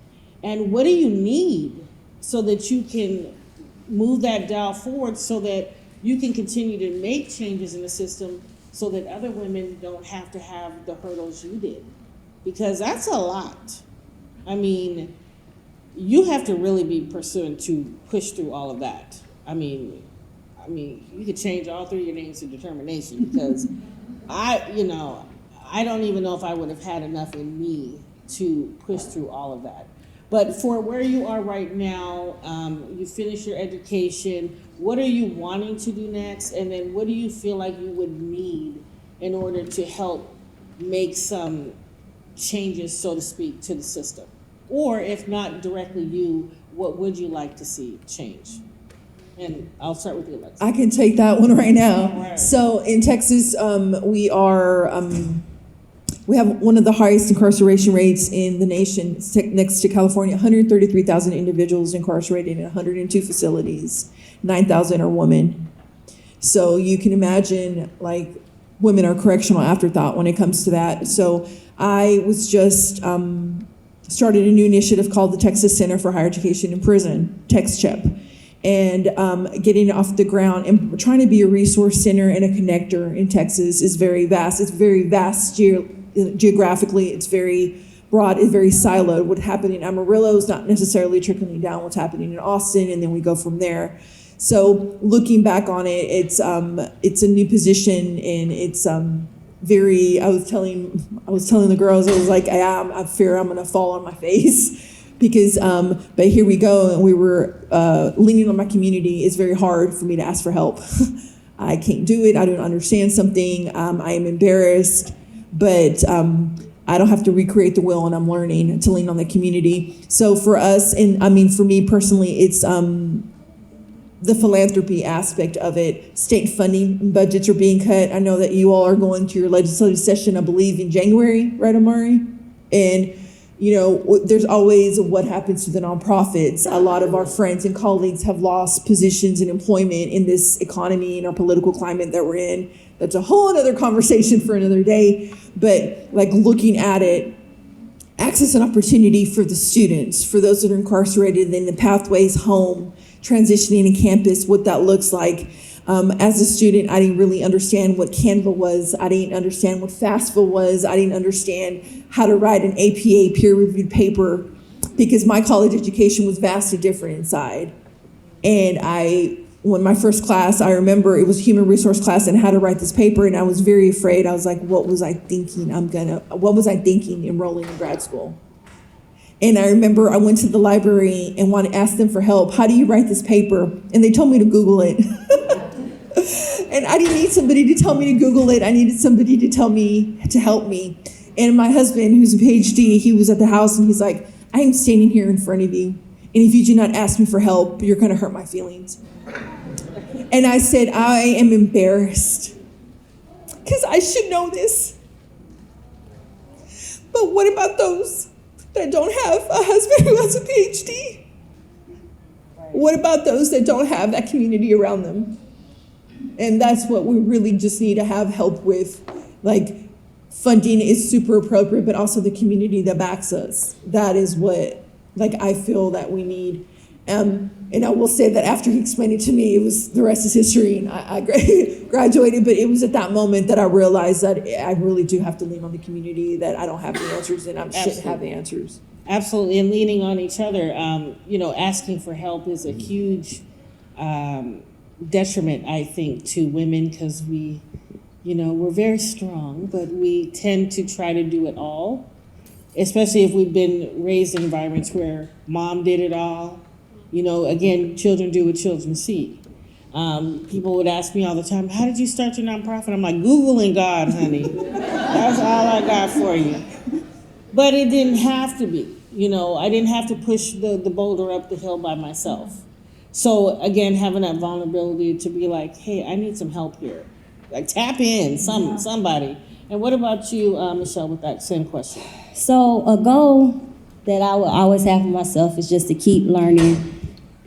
And what do you need so that you can move that dial forward so that you can continue to make changes in the system so that other women don't have to have the hurdles you did? Because that's a lot. I mean, you have to really be pursuing to push through all of that. I mean, you could change all three of your names to determination because I don't even know if I would have had enough in me to push through all of that. But for where you are right now, you finished your education, what are you wanting to do next? And then what do you feel like you would need in order to help make some changes, so to speak, to the system? Or if not directly you, what would you like to see change? And I'll start with you, Alexa. I can take that one right now. All right. So in Texas, we have one of the highest incarceration rates in the nation. It's next to California, 133,000 individuals incarcerated in 102 facilities. 9,000 are women. So you can imagine, women are correctional afterthought when it comes to that. So I was just started a new initiative called the Texas Center for Higher Education in Prison, TexCHEP, and getting it off the ground and trying to be a resource center and a connector in Texas is very vast. It's very vast geographically. It's very broad. It's very siloed. What's happening in Amarillo is not necessarily trickling down what's happening in Austin, and then we go from there. So looking back on it, it's a new position, and it's I was telling the girls, I was like, I fear I'm gonna fall on my face because, but here we go, and we were leaning on my community. It's very hard for me to ask for help. I can't do it. I don't understand something. I am embarrassed, but I don't have to recreate the wheel, and I'm learning to lean on the community. So for us, and I mean for me personally, it's the philanthropy aspect of it. State funding budgets are being cut. I know that you all are going to your legislative session, I believe, in January, right, Amari? And, you know, there's always what happens to the nonprofits. A lot of our friends and colleagues have lost positions and employment in this economy and our political climate that we're in. That's a whole other conversation for another day. But like looking at it, access and opportunity for the students, for those that are incarcerated, then the pathways home, transitioning in campus, what that looks like. As a student, I didn't really understand what Canva was. I didn't understand what FAFSA was. I didn't understand how to write an APA peer-reviewed paper because my college education was vastly different inside. And when my first class, I remember it was human resource class and how to write this paper, and I was very afraid. I was like, what was I thinking enrolling in grad school? And I remember I went to the library and wanted to ask them for help. How do you write this paper? And they told me to Google it. And I didn't need somebody to tell me to Google it. I needed somebody to help me. And my husband, who's a PhD, he was at the house and he's like, I am standing here in front of you. And if you do not ask me for help, you're gonna hurt my feelings. And I said, I am embarrassed because I should know this. But what about those that don't have a husband who has a PhD? What about those that don't have that community around them? And that's what we really just need to have help with. Like, funding is super appropriate, but also the community that backs us. That is what, like, I feel that we need. And I will say that after he explained it to me, it was the rest is history, and I graduated. But it was at that moment that I realized that I really do have to lean on the community, that I don't have the answers, and I shouldn't have the answers. Absolutely, and leaning on each other. Asking for help is a huge detriment, I think, to women because we're very strong, but we tend to try to do it all, especially if we've been raised in environments where mom did it all. Again, children do what children see. People would ask me all the time, how did you start your nonprofit? I'm like, Googling God, honey. That's all I got for you. But it didn't have to be. I didn't have to push the boulder up the hill by myself. So again, having that vulnerability to be like, hey, I need some help here. Like tap in, somebody. And what about you, Michelle, with that same question? So a goal that I will always have for myself is just to keep learning,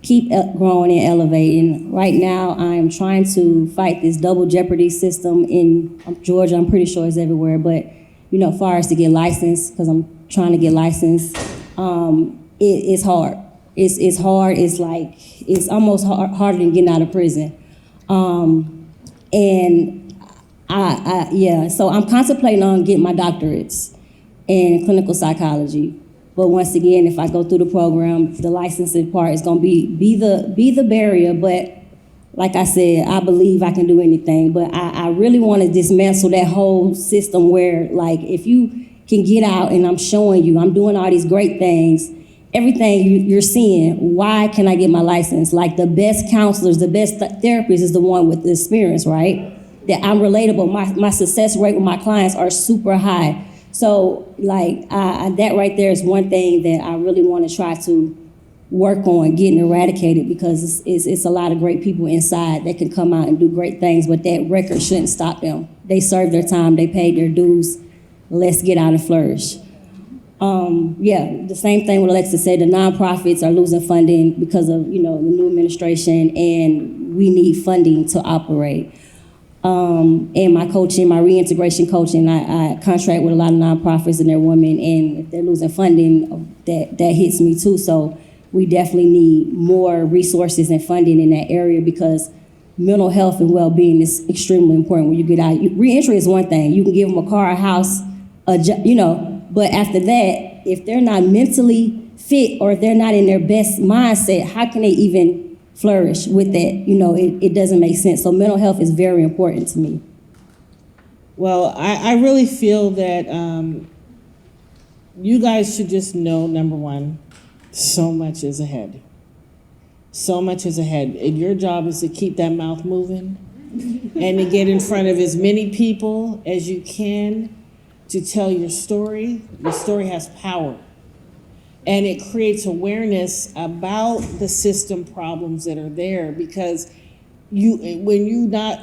keep growing and elevating. Right now, I'm trying to fight this double jeopardy system in Georgia. I'm pretty sure it's everywhere, but as far as to get licensed, because I'm trying to get licensed, it's hard. It's hard. It's like it's almost harder than getting out of prison. So I'm contemplating on getting my doctorates in clinical psychology. But once again, if I go through the program, the licensing part is going to be the barrier. But like I said, I believe I can do anything. But I really want to dismantle that whole system where, like, if you can get out and I'm showing you, I'm doing all these great things, everything you're seeing, why can I get my license? Like, the best counselors, the best therapists is the one with the experience, right? That I'm relatable. My success rate with my clients are super high. So, like, that right there is one thing that I really want to try to work on getting eradicated, because it's a lot of great people inside that can come out and do great things, but that record shouldn't stop them. They served their time, they paid their dues. Let's get out and flourish. The same thing with Alexa said, the nonprofits are losing funding because of, the new administration, and we need funding to operate. And my coaching, my reintegration coaching, I contract with a lot of nonprofits and they're women, and if they're losing funding, that hits me too. So we definitely need more resources and funding in that area, because mental health and well-being is extremely important when you get out. Reentry is one thing. You can give them a car, a house, but after that, if they're not mentally fit or if they're not in their best mindset, how can they even flourish with that? It doesn't make sense. So mental health is very important to me. Well, I really feel that you guys should just know, number one, so much is ahead. So much is ahead. And your job is to keep that mouth moving and to get in front of as many people as you can to tell your story. Your story has power. And it creates awareness about the system problems that are there, because when you're not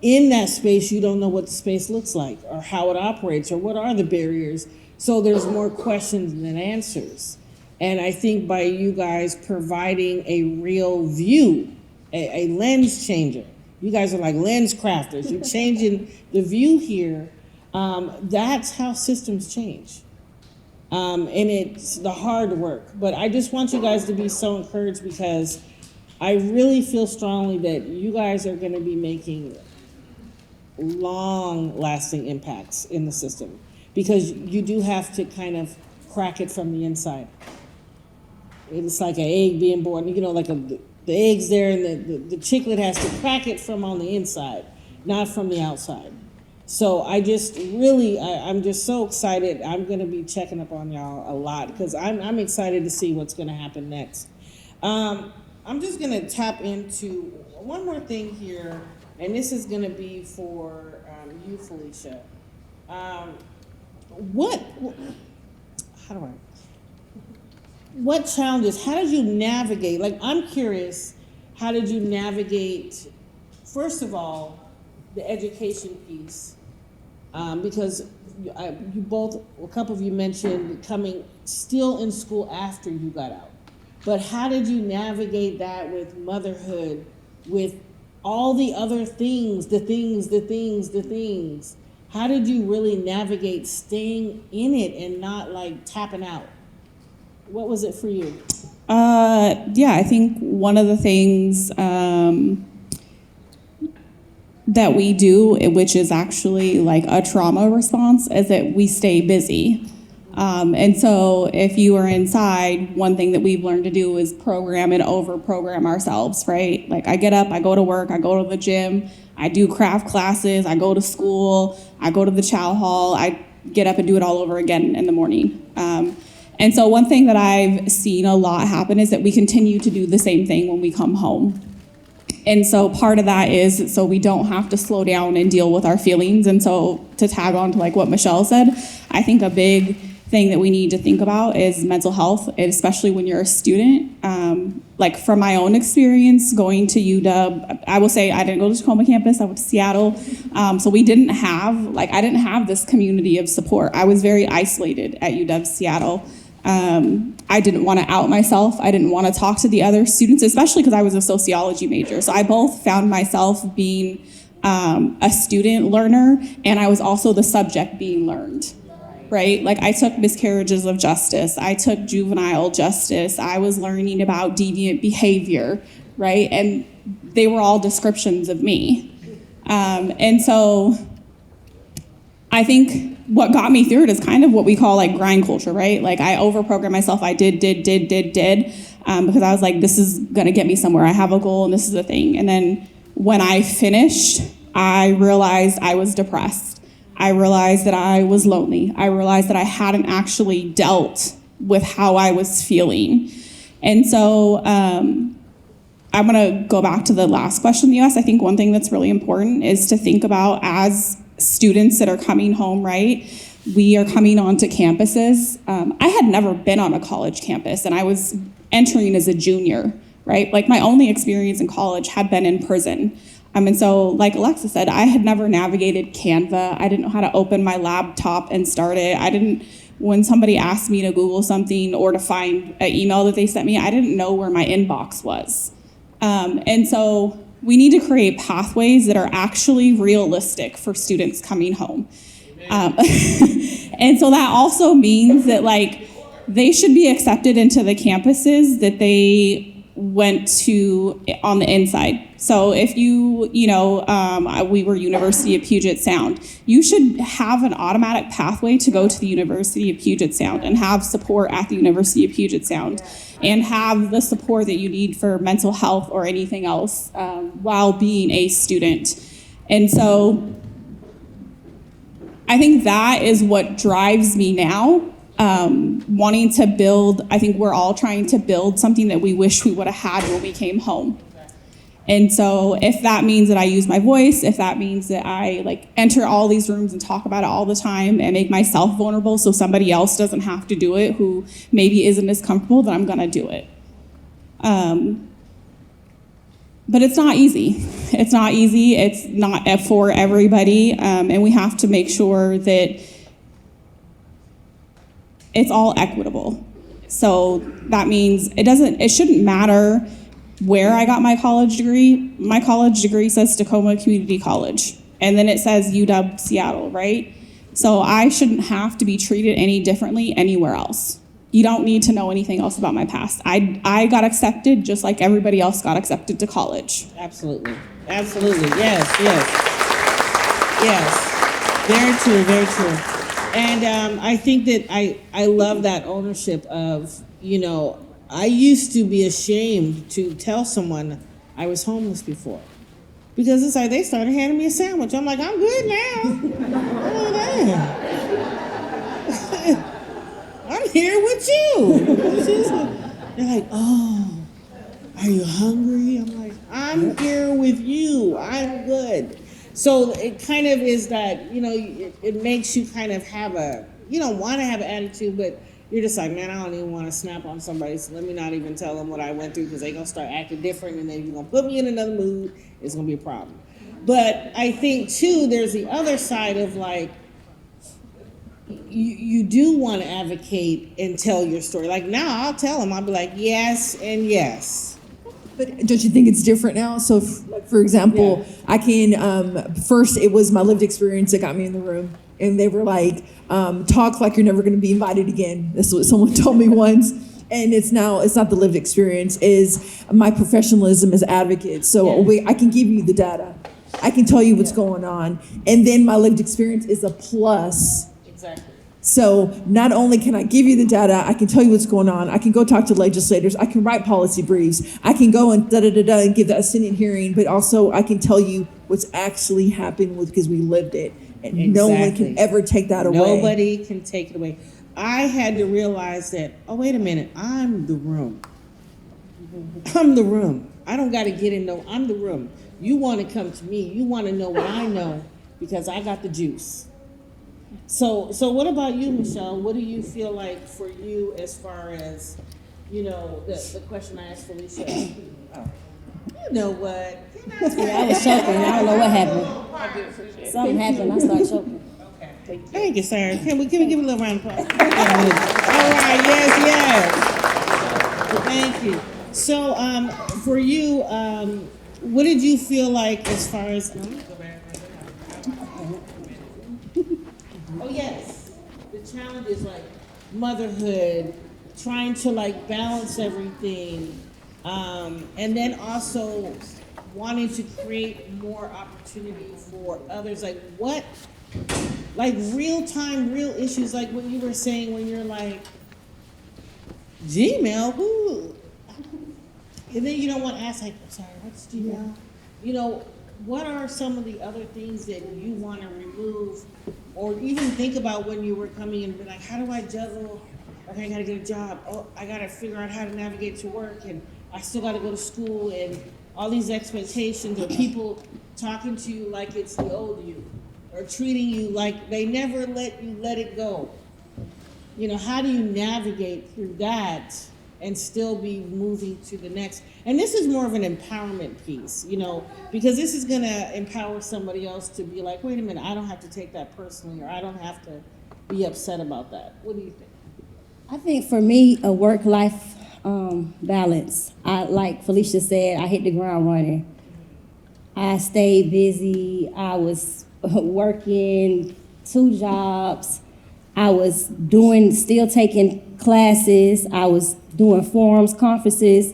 in that space, you don't know what the space looks like or how it operates or what are the barriers. So there's more questions than answers. And I think by you guys providing a real view, a lens changer, you guys are like lens crafters, you're changing the view here, that's how systems change. And it's the hard work. But I just want you guys to be so encouraged, because I really feel strongly that you guys are going to be making long-lasting impacts in the system, because you do have to kind of crack it from the inside. It's like an egg being born, you know, like the egg's there, and the chicklet has to crack it from on the inside, not from the outside. So I just really, I'm just so excited. I'm going to be checking up on y'all a lot, because I'm excited to see what's going to happen next. I'm just going to tap into one more thing here, and this is going to be for you, Felicia. What challenges, how did you navigate? Like, I'm curious, how did you navigate, first of all, the education piece? Because you both, a couple of you mentioned coming still in school after you got out. But how did you navigate that with motherhood, with all the other things, the things? How did you really navigate staying in it and not like tapping out? What was it for you? Yeah, I think one of the things that we do, which is actually like a trauma response, is that we stay busy. And so if you are inside, one thing that we've learned to do is program and over-program ourselves, right? Like I get up, I go to work, I go to the gym, I do craft classes, I go to school, I go to the chow hall, I get up and do it all over again in the morning. And so one thing that I've seen a lot happen is that we continue to do the same thing when we come home. And so part of that is so we don't have to slow down and deal with our feelings. And so to tag on to like what Michelle said, I think a big thing that we need to think about is mental health, and especially when you're a student. Like from my own experience going to UW, I will say I didn't go to Tacoma campus, I went to Seattle. So I didn't have this community of support. I was very isolated at UW Seattle. I didn't want to out myself. I didn't want to talk to the other students, especially because I was a sociology major. So I both found myself being a student learner, and I was also the subject being learned, right? Like I took miscarriages of justice. I took juvenile justice. I was learning about deviant behavior, right? And they were all descriptions of me. And so I think what got me through it is kind of what we call like grind culture, right? Like I overprogrammed myself. I did, because I was like, this is gonna get me somewhere. I have a goal and this is the thing. And then when I finished, I realized I was depressed. I realized that I was lonely. I realized that I hadn't actually dealt with how I was feeling. And so I'm gonna go back to the last question you asked. I think one thing that's really important is to think about as students that are coming home, right? We are coming onto campuses. I had never been on a college campus, and I was entering as a junior, right? Like my only experience in college had been in prison. And so like Alexa said, I had never navigated Canva. I didn't know how to open my laptop and start it. When somebody asked me to Google something or to find an email that they sent me, I didn't know where my inbox was. And so we need to create pathways that are actually realistic for students coming home. And so that also means that like they should be accepted into the campuses that they went to on the inside. So if we were University of Puget Sound, you should have an automatic pathway to go to the University of Puget Sound and have support at the University of Puget Sound and have the support that you need for mental health or anything else while being a student. And so I think that is what drives me now. Wanting to build, I think we're all trying to build something that we wish we would have had when we came home. And so if that means that I use my voice, if that means that I like enter all these rooms and talk about it all the time and make myself vulnerable so somebody else doesn't have to do it who maybe isn't as comfortable, then I'm gonna do it. But it's not easy. It's not easy. It's not for everybody. And we have to make sure that it's all equitable. So that means it shouldn't matter where I got my college degree. My college degree says Tacoma Community College, and then it says UW Seattle, right? So I shouldn't have to be treated any differently anywhere else. You don't need to know anything else about my past. I got accepted just like everybody else got accepted to college. Absolutely. Absolutely. Yes. Very true. Very true. And I think that I love that ownership of, I used to be ashamed to tell someone I was homeless before. Because it's like they started handing me a sandwich. I'm like, I'm good now. I'm here with you. They're like, oh, are you hungry? I'm like, I'm here with you. I'm good. So it kind of is that, it makes you kind of have you don't want to have an attitude, but you're just like, man, I don't even want to snap on somebody, so let me not even tell them what I went through because they're going to start acting different and then you're going to put me in another mood. It's going to be a problem. But I think, too, there's the other side of like, you do want to advocate and tell your story. Like now I'll tell them, I'll be like, yes and yes. But don't you think it's different now? So, for example, I can, first it was my lived experience that got me in the room. And they were like, talk like you're never going to be invited again. That's what someone told me once. And it's not the lived experience, is my professionalism as advocate. So I can give you the data. I can tell you what's going on. And then my lived experience is a plus. Exactly. So not only can I give you the data, I can tell you what's going on. I can go talk to legislators. I can write policy briefs. I can go and and give that Senate hearing. But also I can tell you what's actually happened because we lived it. And no one can ever take that away. Nobody can take it away. I had to realize that, oh, wait a minute, I'm the room. I'm the room. I don't got to get in, no, I'm the room. You want to come to me. You want to know what I know because I got the juice. So what about you, Michelle? What do you feel like for you as far as, the question I asked Felicia? You know what? Yeah, I was choking. I don't know what happened. Something happened. I started choking. Okay. Thank you, sir. Can we give a little round of applause? All right. Yes. Thank you. So, for you, what did you feel like as far as? Oh yes, the challenge is like motherhood, trying to like balance everything, and then also wanting to create more opportunity for others. Like what, like real time, real issues, like what you were saying when you're like, Gmail, who? And then you don't want to ask like, sorry, what's Gmail? What are some of the other things that you want to remove or even think about when you were coming in and be like, how do I juggle? Okay, I got to get a job. Oh, I got to figure out how to navigate to work, and I still got to go to school, and all these expectations or people talking to you like it's the old you or treating you like they never let you let it go. How do you navigate through that and still be moving to the next? And this is more of an empowerment piece, because this is gonna empower somebody else to be like, wait a minute, I don't have to take that personally, or I don't have to be upset about that. What do you think? I think for me, a work-life balance. Like Felicia said, I hit the ground running. I stayed busy. I was working 2 jobs. I was still taking classes. I was doing forums, conferences,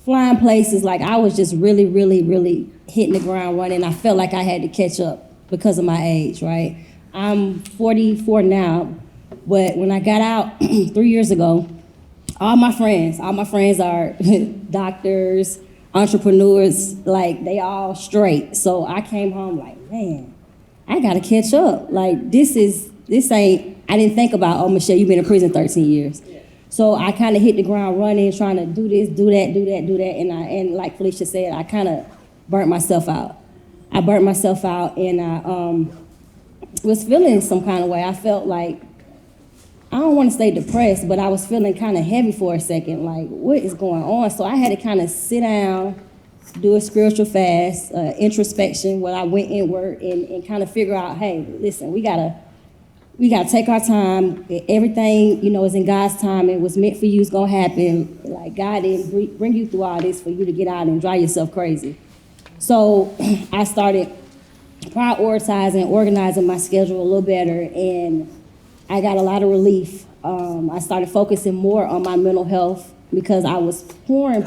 flying places. Like I was just really, really, really hitting the ground running. I felt like I had to catch up because of my age, right? I'm 44 now, but when I got out 3 years ago, all my friends are doctors, entrepreneurs, like they all straight. So I came home like, man, I gotta catch up. Like this ain't, I didn't think about, oh, Michelle, you've been in prison 13 years. So I kind of hit the ground running, trying to do this, do that. And like Felicia said, I kind of burnt myself out. I burnt myself out, and I was feeling some kind of way. I felt like, I don't want to stay depressed, but I was feeling kind of heavy for a second, like, what is going on? So I had to kind of sit down, do a spiritual fast, introspection, where I went inward and kind of figure out, hey, listen, we gotta take our time. Everything, is in God's time, and what's meant for you is gonna happen. Like, God didn't bring you through all this for you to get out and drive yourself crazy. So I started prioritizing, organizing my schedule a little better, and I got a lot of relief. I started focusing more on my mental health because I was pouring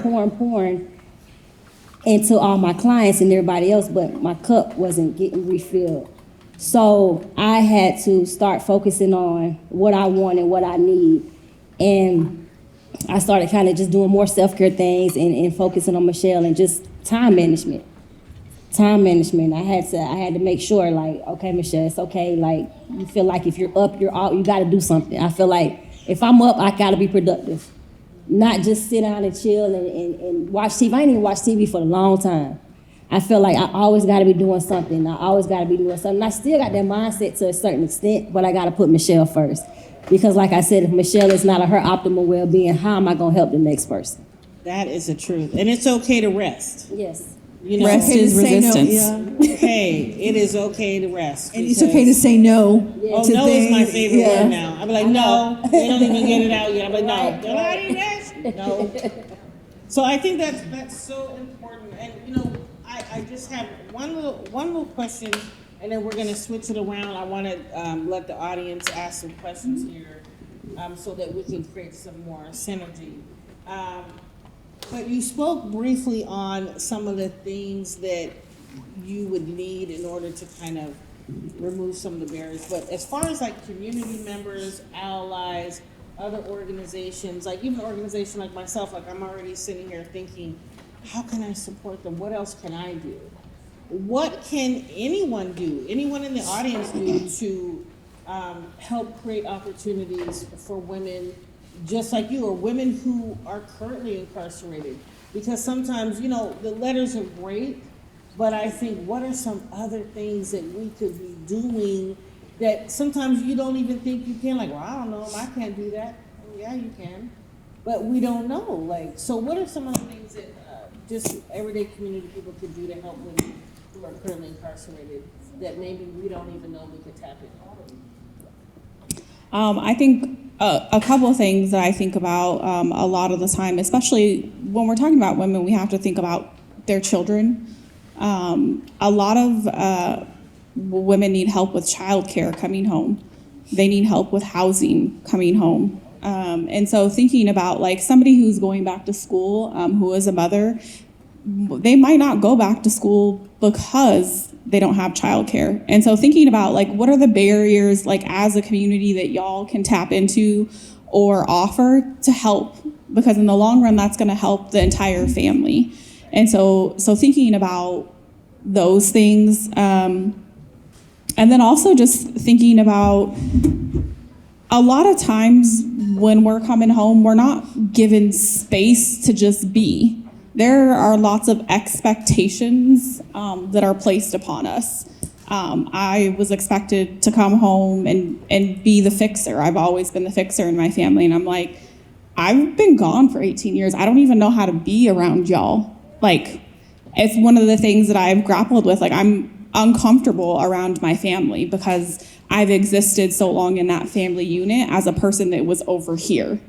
into all my clients and everybody else, but my cup wasn't getting refilled. So I had to start focusing on what I want and what I need. And I started kind of just doing more self-care things and focusing on Michelle and just time management. I had to make sure, like, okay, Michelle, it's okay. Like, you feel like if you're up, you're out, you got to do something. I feel like if I'm up, I got to be productive. Not just sit down and chill and watch TV. I ain't even watched TV for a long time. I feel like I always got to be doing something. I still got that mindset to a certain extent, but I got to put Michelle first. Because like I said, if Michelle is not at her optimal well-being, how am I going to help the next person? That is the truth. And it's okay to rest. Yes. Rest is resistance. Hey, it is okay to rest. And it's okay to say no. Oh, to no things. is my favorite word now. I'll be like, no, they don't even get it out yet. I'm like, no, don't I need rest? No. So I think that's so important. And I just have one little question, and then we're gonna switch it around. I want to let the audience ask some questions here, so that we can create some more synergy. But you spoke briefly on some of the things that you would need in order to kind of remove some of the barriers. But as far as like community members, allies, other organizations, like even an organization like myself, like I'm already sitting here thinking, how can I support them? What else can I do? What can anyone do, anyone in the audience do to help create opportunities for women just like you, or women who are currently incarcerated? Because sometimes, the letters are great, but I think what are some other things that we could be doing that sometimes you don't even think you can? Like, well, I don't know, I can't do that. Well, yeah, you can, but we don't know. Like, so what are some of the things that just everyday community people could do to help women who are currently incarcerated that maybe we don't even know we could tap into? I think a couple of things that I think about a lot of the time, especially when we're talking about women, we have to think about their children. A lot of women need help with childcare coming home. They need help with housing coming home. And so thinking about like somebody who's going back to school, who is a mother, they might not go back to school because they don't have childcare. And so thinking about like what are the barriers like as a community that y'all can tap into or offer to help, because in the long run that's going to help the entire family. And so thinking about those things, and then also just thinking about a lot of times when we're coming home, we're not given space to just be. There are lots of expectations that are placed upon us. I was expected to come home and be the fixer. I've always been the fixer in my family, and I'm like, I've been gone for 18 years. I don't even know how to be around y'all. Like, it's one of the things that I've grappled with. Like, I'm uncomfortable around my family because I've existed so long in that family unit as a person that was over here,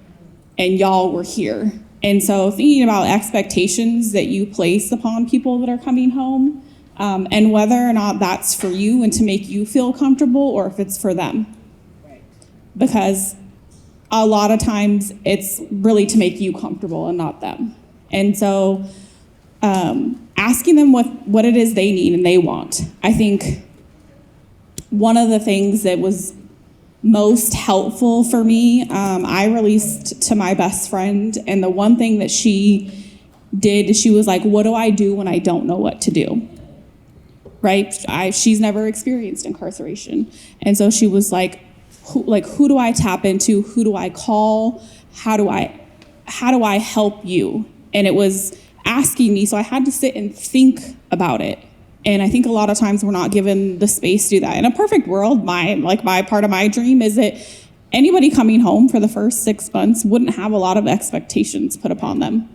and y'all were here. And so thinking about expectations that you place upon people that are coming home, and whether or not that's for you and to make you feel comfortable or if it's for them. Right. Because a lot of times it's really to make you comfortable and not them. And so asking them what it is they need and they want. I think one of the things that was most helpful for me, I released to my best friend, and the one thing that she did, she was like, what do I do when I don't know what to do? right? She's never experienced incarceration. And so she was like, who do I tap into? Who do I call? How do I help you? And it was asking me, so I had to sit and think about it. And I think a lot of times we're not given the space to do that. In a perfect world, my part of my dream is that anybody coming home for the first 6 months wouldn't have a lot of expectations put upon them,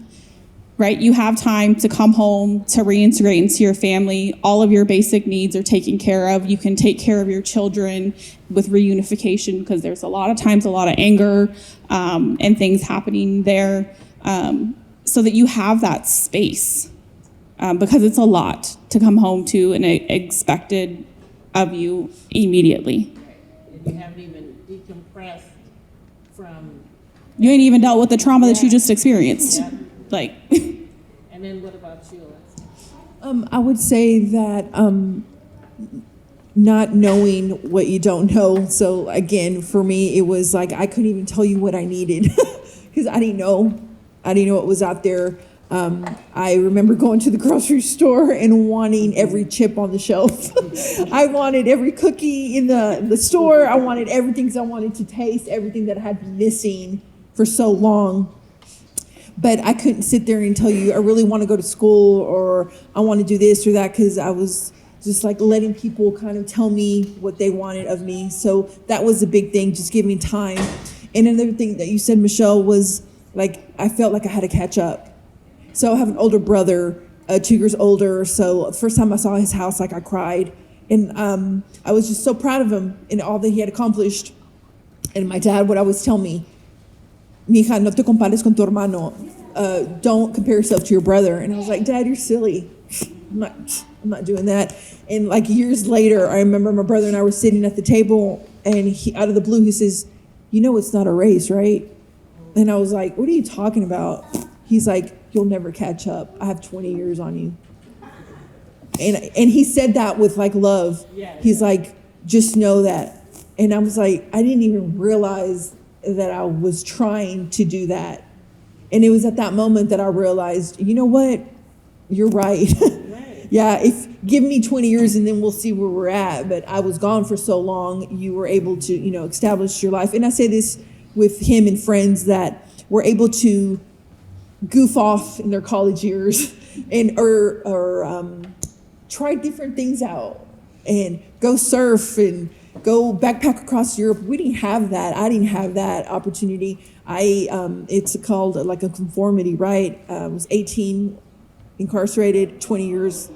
right? You have time to come home, to reintegrate into your family. All of your basic needs are taken care of. You can take care of your children with reunification, because there's a lot of times a lot of anger and things happening there, so that you have that space, because it's a lot to come home to and expected of you immediately. And you haven't even decompressed from... You ain't even dealt with the trauma that you just experienced. Yeah. Like. And then what about you, Alexa? I would say that not knowing what you don't know. So again, for me, it was like I couldn't even tell you what I needed because I didn't know. I didn't know what was out there. I remember going to the grocery store and wanting every chip on the shelf. I wanted every cookie in the store. I wanted everything because I wanted to taste everything that I had been missing for so long. But I couldn't sit there and tell you, I really want to go to school or I want to do this or that, because I was just like letting people kind of tell me what they wanted of me. So that was a big thing, just give me time. And another thing that you said, Michelle, was like, I felt like I had to catch up. So I have an older brother, 2 years older. So the first time I saw his house, like I cried. And I was just so proud of him and all that he had accomplished. And my dad would always tell me, mija, no te compares con tu hermano. Don't compare yourself to your brother. And I was like, Dad, you're silly. I'm not doing that. And like years later, I remember my brother and I were sitting at the table, and he, out of the blue, he says, you know it's not a race, right? And I was like, what are you talking about? He's like, you'll never catch up. I have 20 years on you. And he said that with like love. He's like, just know that. And I was like, I didn't even realize that I was trying to do that. And it was at that moment that I realized, you know what? You're right. Yeah, give me 20 years and then we'll see where we're at. But I was gone for so long, you were able to, establish your life. And I say this with him and friends that were able to goof off in their college years and or try different things out and go surf and go backpack across Europe. We didn't have that. I didn't have that opportunity. It's called like a conformity, right? I was 18, incarcerated, 20 years.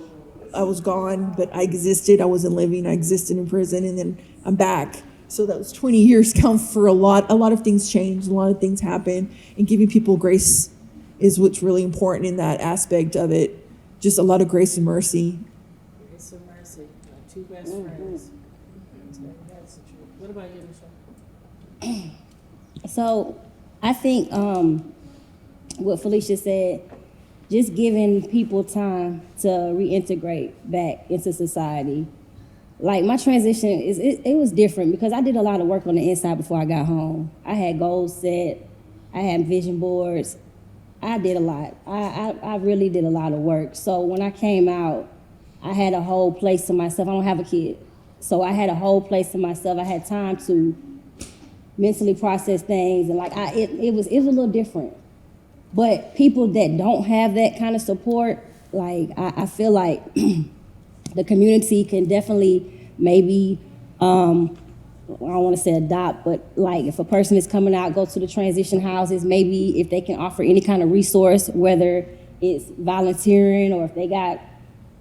I was gone, but I existed. I wasn't living. I existed in prison, and then I'm back. So that was 20 years count for a lot. A lot of things change. A lot of things happen, and giving people grace is what's really important in that aspect of it. Just a lot of grace and mercy. Grace and mercy, my two best friends. That's the truth. What about you, Michelle? So I think what Felicia said, just giving people time to reintegrate back into society. Like my transition, it was different because I did a lot of work on the inside before I got home. I had goals set, I had vision boards. I did a lot. I really did a lot of work. So when I came out, I had a whole place to myself. I don't have a kid. So I had a whole place to myself. I had time to mentally process things, and like it was a little different. But people that don't have that kind of support, like I feel like the community can definitely maybe I don't want to say adopt, but like if a person is coming out, go to the transition houses, maybe if they can offer any kind of resource, whether it's volunteering or if they got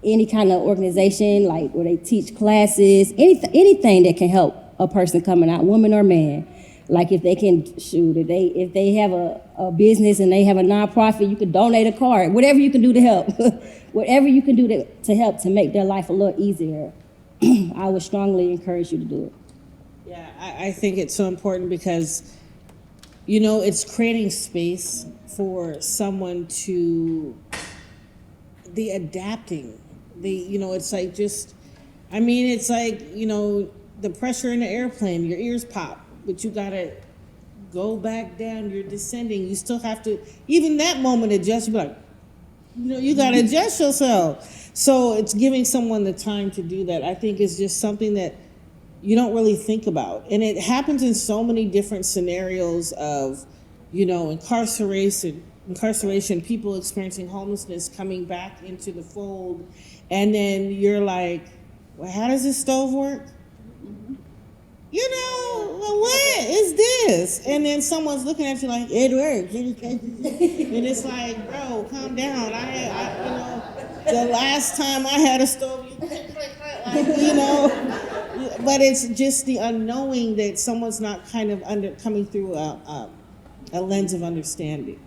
any kind of organization, like where they teach classes, anything that can help a person coming out, woman or man. Like if they can if they have a business and they have a nonprofit, you could donate a card, whatever you can do to help, whatever you can do to help to make their life a little easier. I would strongly encourage you to do it. Yeah, I think it's so important because, it's creating space for someone to, the adapting, it's like it's like, the pressure in the airplane, your ears pop, but you gotta go back down, you're descending, you still have to, even that moment adjust, you be like, you gotta adjust yourself. So it's giving someone the time to do that, I think, is just something that you don't really think about. And it happens in so many different scenarios of, incarceration, people experiencing homelessness coming back into the fold. And then you're like, well, how does this stove work? What is this? And then someone's looking at you like, it works. And it's like, bro, calm down. The last time I had a stove, but it's just the unknowing that someone's not kind of coming through a lens of understanding.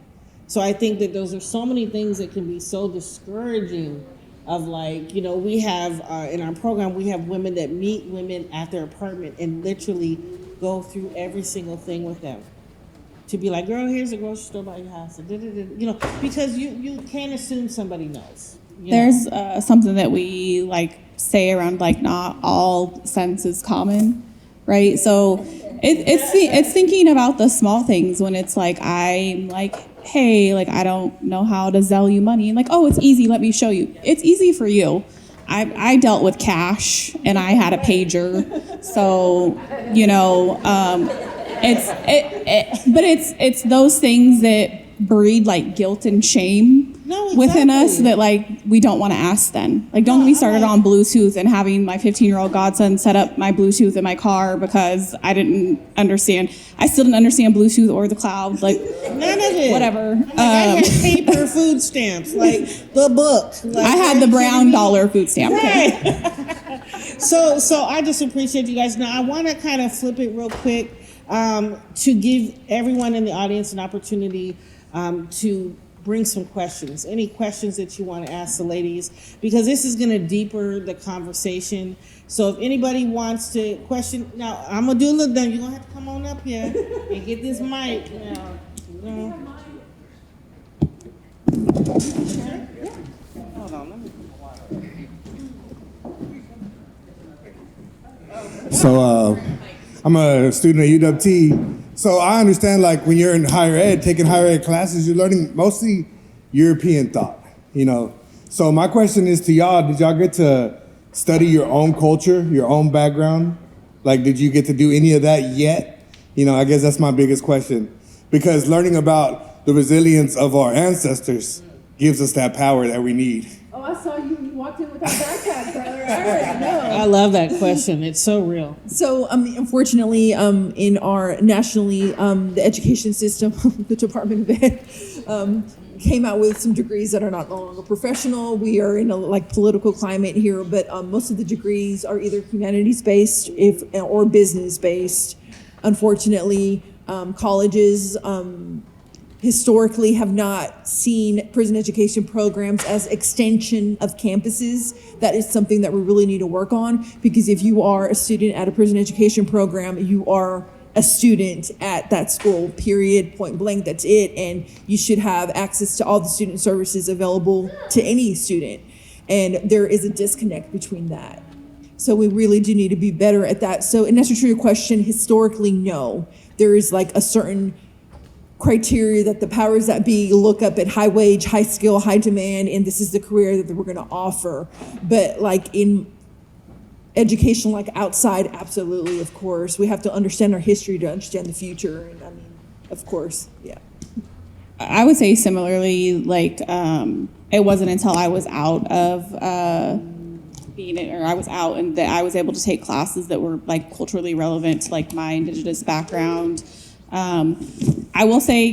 So I think that those are so many things that can be so discouraging of we have, in our program, we have women that meet women at their apartment and literally go through every single thing with them. To be like, girl, here's a grocery store by your house. Because you can't assume somebody knows. There's something that we say around not all sense is common, right? So it's thinking about the small things when it's I'm hey, I don't know how to Zelle you money. And oh, it's easy, let me show you. It's easy for you. I dealt with cash and I had a pager. So, but it's those things that breed guilt and shame within us that we don't want to ask then. Don't get me started on Bluetooth and having my 15-year-old godson set up my Bluetooth in my car because I didn't understand. I still didn't understand Bluetooth or the cloud. None of it. Whatever. I had paper food stamps, the book. I had the brown dollar food stamp. Right. So I just appreciate you guys. Now I want to kind of flip it real quick to give everyone in the audience an opportunity to bring some questions. Any questions that you want to ask the ladies, because this is going to deeper the conversation. So if anybody wants to question, now I'm going to do a little done. You're going to have to come on up here and get this mic. Now, Hold on, let me So I'm a student at UWT. So I understand when you're in higher ed, taking higher ed classes, you're learning mostly European thought, So my question is to y'all, did y'all get to study your own culture, your own background? Did you get to do any of that yet? I guess that's my biggest question. Because learning about the resilience of our ancestors gives us that power that we need. Oh, I saw you walked in with that backpack, brother. I already know. I love that question. It's so real. So, unfortunately, in our nationally, the education system, the Department of Ed, came out with some degrees that are no longer professional. We are in a political climate here, but most of the degrees are either humanities-based or business-based. Unfortunately, colleges historically have not seen prison education programs as extension of campuses. That is something that we really need to work on, because if you are a student at a prison education program, you are a student at that school, period, point blank, that's it. And you should have access to all the student services available to any student. And there is a disconnect between that. So we really do need to be better at that. So in answer to your question, historically, no. There is a certain criteria that the powers that be look up at: high wage, high skill, high demand, and this is the career that we're going to offer. But in education, outside, absolutely, of course. We have to understand our history to understand the future. And of course, yeah. I would say similarly, it wasn't until I was out of I was out and that I was able to take classes that were culturally relevant to my Indigenous background. I will say,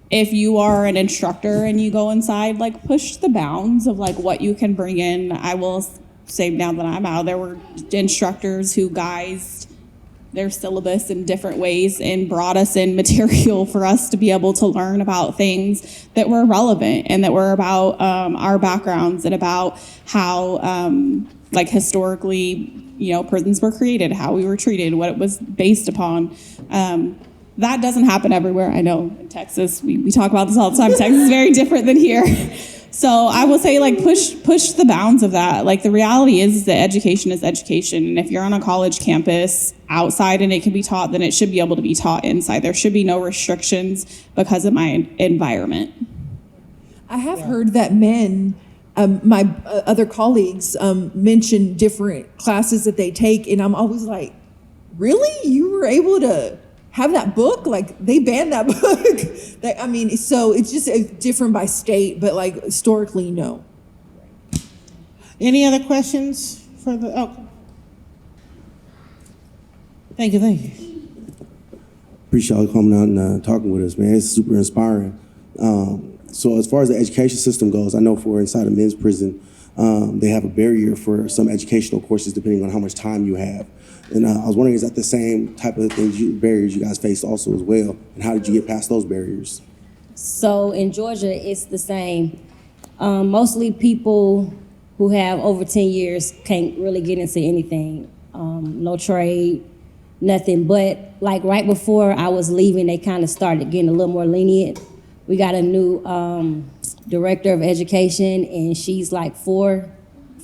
if you are an instructor and you go inside, push the bounds of what you can bring in. I will say, now that I'm out, there were instructors who guised their syllabus in different ways and brought us in material for us to be able to learn about things that were relevant and that were about our backgrounds and about how historically, prisons were created, how we were treated, what it was based upon. That doesn't happen everywhere. I know in Texas, we talk about this all the time. Texas is very different than here. So I will say, push the bounds of that. The reality is that education is education. And if you're on a college campus outside and it can be taught, then it should be able to be taught inside. There should be no restrictions because of my environment. I have heard that men my other colleagues mention different classes that they take, and I'm always like, really? You were able to have that book? Like, they banned that book. I mean, so it's just different by state, but like historically, no. Any other questions for the, oh. Thank you. Appreciate y'all coming out and talking with us, man. It's super inspiring. So as far as the education system goes, I know for inside a men's prison, they have a barrier for some educational courses depending on how much time you have. And I was wondering, is that the same type of barriers you guys face also as well? And how did you get past those barriers? So in Georgia, it's the same. Mostly people who have over 10 years can't really get into anything. No trade, nothing. But like right before I was leaving, they kind of started getting a little more lenient. We got a new director of education, and she's like for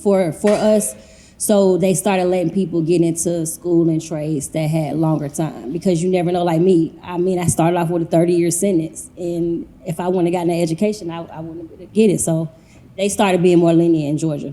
us. So they started letting people get into school and trades that had longer time, because you never know, like me. I mean, I started off with a 30-year sentence, and if I wouldn't have gotten an education, I wouldn't have been able to get it. So they started being more lenient in Georgia.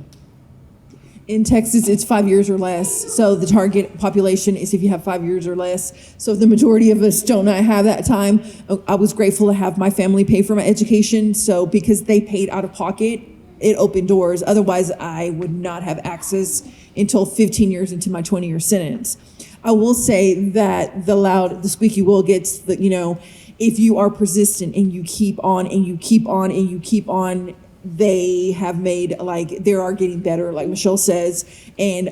In Texas, it's 5 years or less. So the target population is if you have 5 years or less. So the majority of us don't not have that time. I was grateful to have my family pay for my education. So because they paid out of pocket, it opened doors. Otherwise, I would not have access until 15 years into my 20-year sentence. I will say that the squeaky wheel gets the, if you are persistent and you keep on and you keep on and you keep on, they have made, they are getting better, like Michelle says, and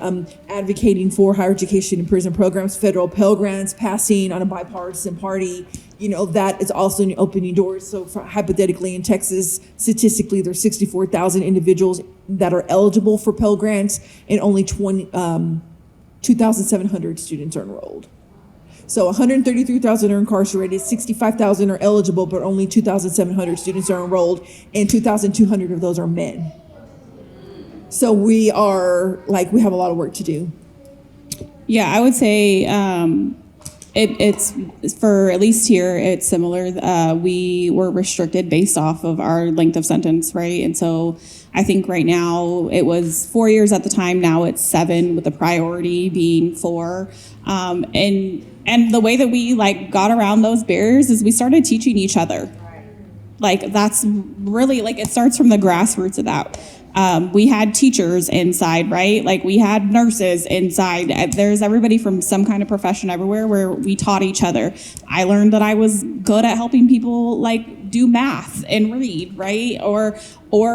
advocating for higher education and prison programs, federal Pell Grants passing on a bipartisan party, that is also opening doors. So hypothetically in Texas, statistically, there's 64,000 individuals that are eligible for Pell Grants, and only 2,700 students are enrolled. So 133,000 are incarcerated, 65,000 are eligible, but only 2,700 students are enrolled, and 2,200 of those are men. So we have a lot of work to do. Yeah, I would say it's for, at least here, it's similar. We were restricted based off of our length of sentence, right? And so I think right now it was 4 years at the time. Now it's 7, with the priority being 4. And the way that we got around those barriers is we started teaching each other. That's really, it starts from the grassroots of that. We had teachers inside, right? We had nurses inside. There's everybody from some kind of profession everywhere where we taught each other. I learned that I was good at helping people do math and read, right? Or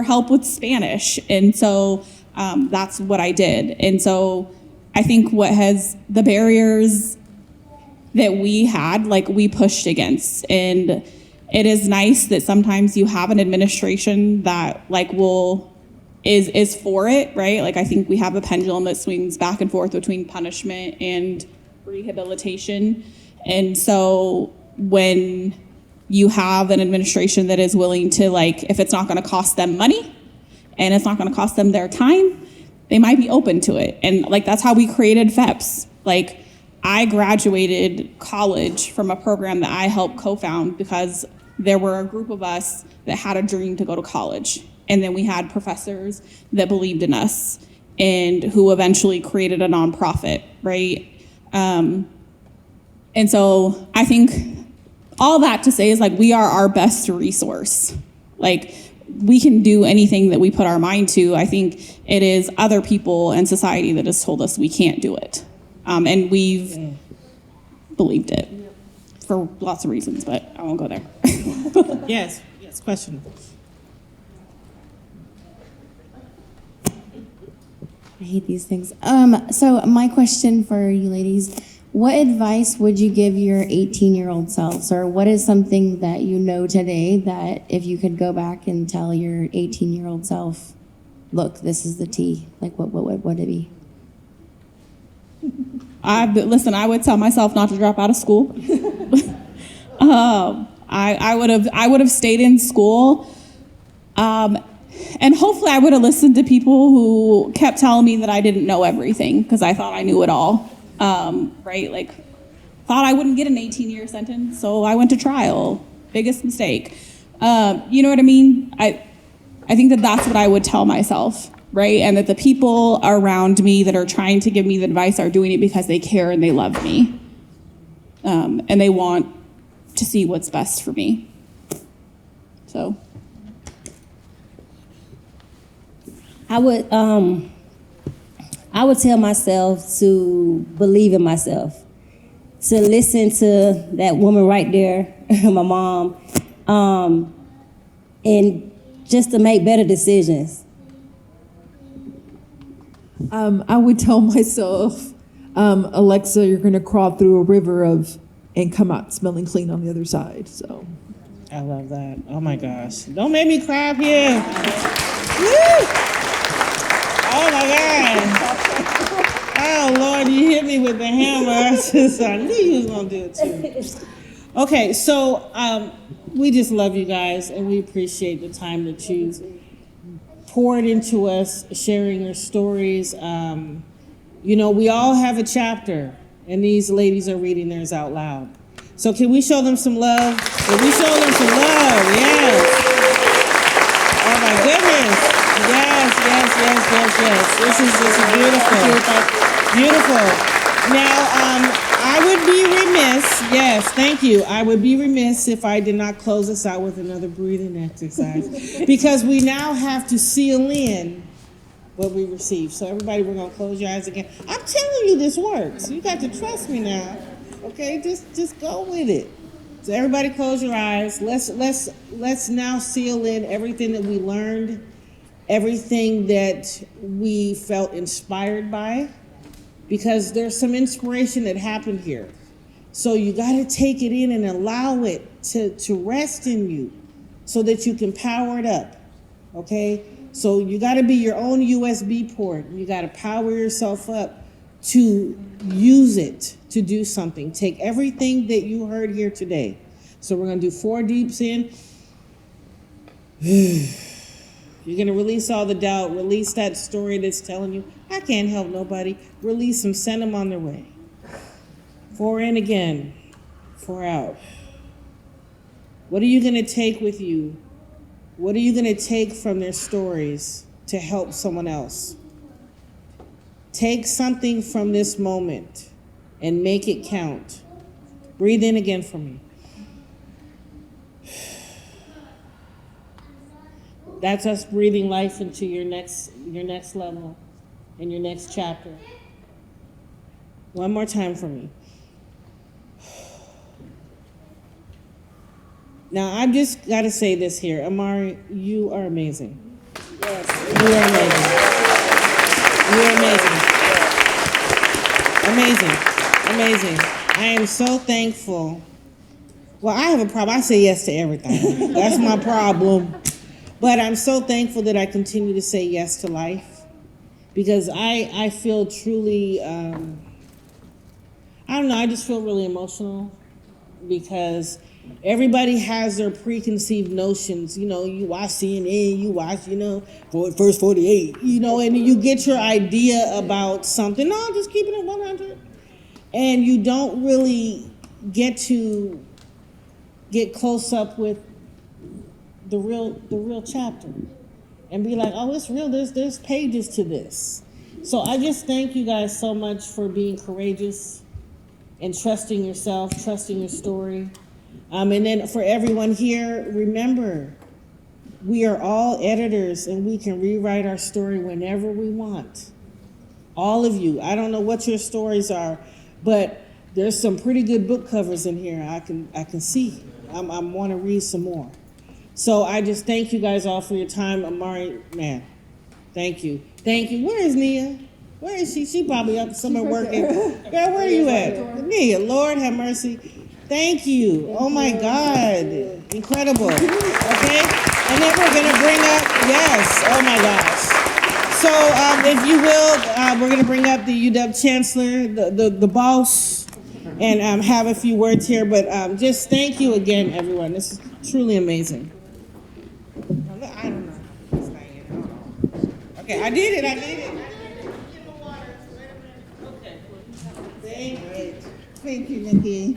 help with Spanish. And so that's what I did. And so I think the barriers that we had, we pushed against. And it is nice that sometimes you have an administration that is for it, right? I think we have a pendulum that swings back and forth between punishment and rehabilitation. And so when you have an administration that is willing to, if it's not gonna cost them money and it's not gonna cost them their time, they might be open to it. And that's how we created FEPS. I graduated college from a program that I helped co-found because there were a group of us that had a dream to go to college. And then we had professors that believed in us and who eventually created a nonprofit, right? And so I think all that to say is we are our best resource. We can do anything that we put our mind to. I think it is other people and society that has told us we can't do it. And we've believed it for lots of reasons, but I won't go there. Yes, question. I hate these things. So my question for you ladies, what advice would you give your 18-year-old selves, or what is something that you know today that if you could go back and tell your 18-year-old self, look, this is the T, what would it be? I would tell myself not to drop out of school. I would have stayed in school. And hopefully I would have listened to people who kept telling me that I didn't know everything because I thought I knew it all, right? Thought I wouldn't get an 18-year sentence, so I went to trial. Biggest mistake. You know what I mean? I I think that that's what I would tell myself, right? And that the people around me that are trying to give me the advice are doing it because they care and they love me. And they want to see what's best for me. So. I would tell myself to believe in myself, to listen to that woman right there, my mom, and just to make better decisions. I would tell myself, Alexa, you're going to crawl through a river and come out smelling clean on the other side. So, I love that. Oh my gosh. Don't make me cry up here. Woo! Oh my God. Oh Lord, you hit me with the hammer. I knew you was gonna do it too. Okay, so we just love you guys and we appreciate the time that you poured into us, sharing your stories. You know, we all have a chapter and these ladies are reading theirs out loud. So can we show them some love? Can we show them some love? Yes. Oh my goodness. Yes. This is beautiful. Beautiful. Now, I would be remiss, yes, thank you. I would be remiss if I did not close us out with another breathing exercise because we now have to seal in what we receive. So everybody, we're gonna close your eyes again. I'm telling you this works. You got to trust me now. Okay, just go with it. So everybody close your eyes. Let's now seal in everything that we learned, everything that we felt inspired by, because there's some inspiration that happened here. So you gotta take it in and allow it to rest in you so that you can power it up, okay? So you gotta be your own USB port. You gotta power yourself up to use it to do something. Take everything that you heard here today. So we're gonna do 4 deeps in. You're gonna release all the doubt, release that story that's telling you, I can't help nobody. Release them, send them on their way. 4 in again, 4 out. What are you gonna take with you? What are you gonna take from their stories to help someone else? Take something from this moment and make it count. Breathe in again for me. That's us breathing life into your next level and your next chapter. One more time for me. Now, I've just got to say this here. Amari, you are amazing. Yes. You are amazing. Amazing. I am so thankful. Well, I have a problem. I say yes to everything. That's my problem. But I'm so thankful that I continue to say yes to life because I feel truly, I don't know, I just feel really emotional because everybody has their preconceived notions. You know, you watch CNN, you watch, for First 48, and you get your idea about something. No, I'm just keeping it 100. And you don't really get to get close up with the real chapter and be like, oh, it's real, there's pages to this. So I just thank you guys so much for being courageous and trusting yourself, trusting your story. And then for everyone here, remember, we are all editors and we can rewrite our story whenever we want. All of you. I don't know what your stories are, but there's some pretty good book covers in here. I can see. I want to read some more. So I just thank you guys all for your time. Amari, man, thank you. Where is Nia? Where is she? She probably up somewhere working. Girl, where are you at? Nia, Lord have mercy. Thank you. Oh my God. Incredible. Okay? And then we're gonna bring up, yes, oh my gosh. So if you will, we're gonna bring up the UW Chancellor, the boss, and have a few words here, but just thank you again, everyone. This is truly amazing. I don't know. Okay, I did it. Okay. Thank you, Nikki.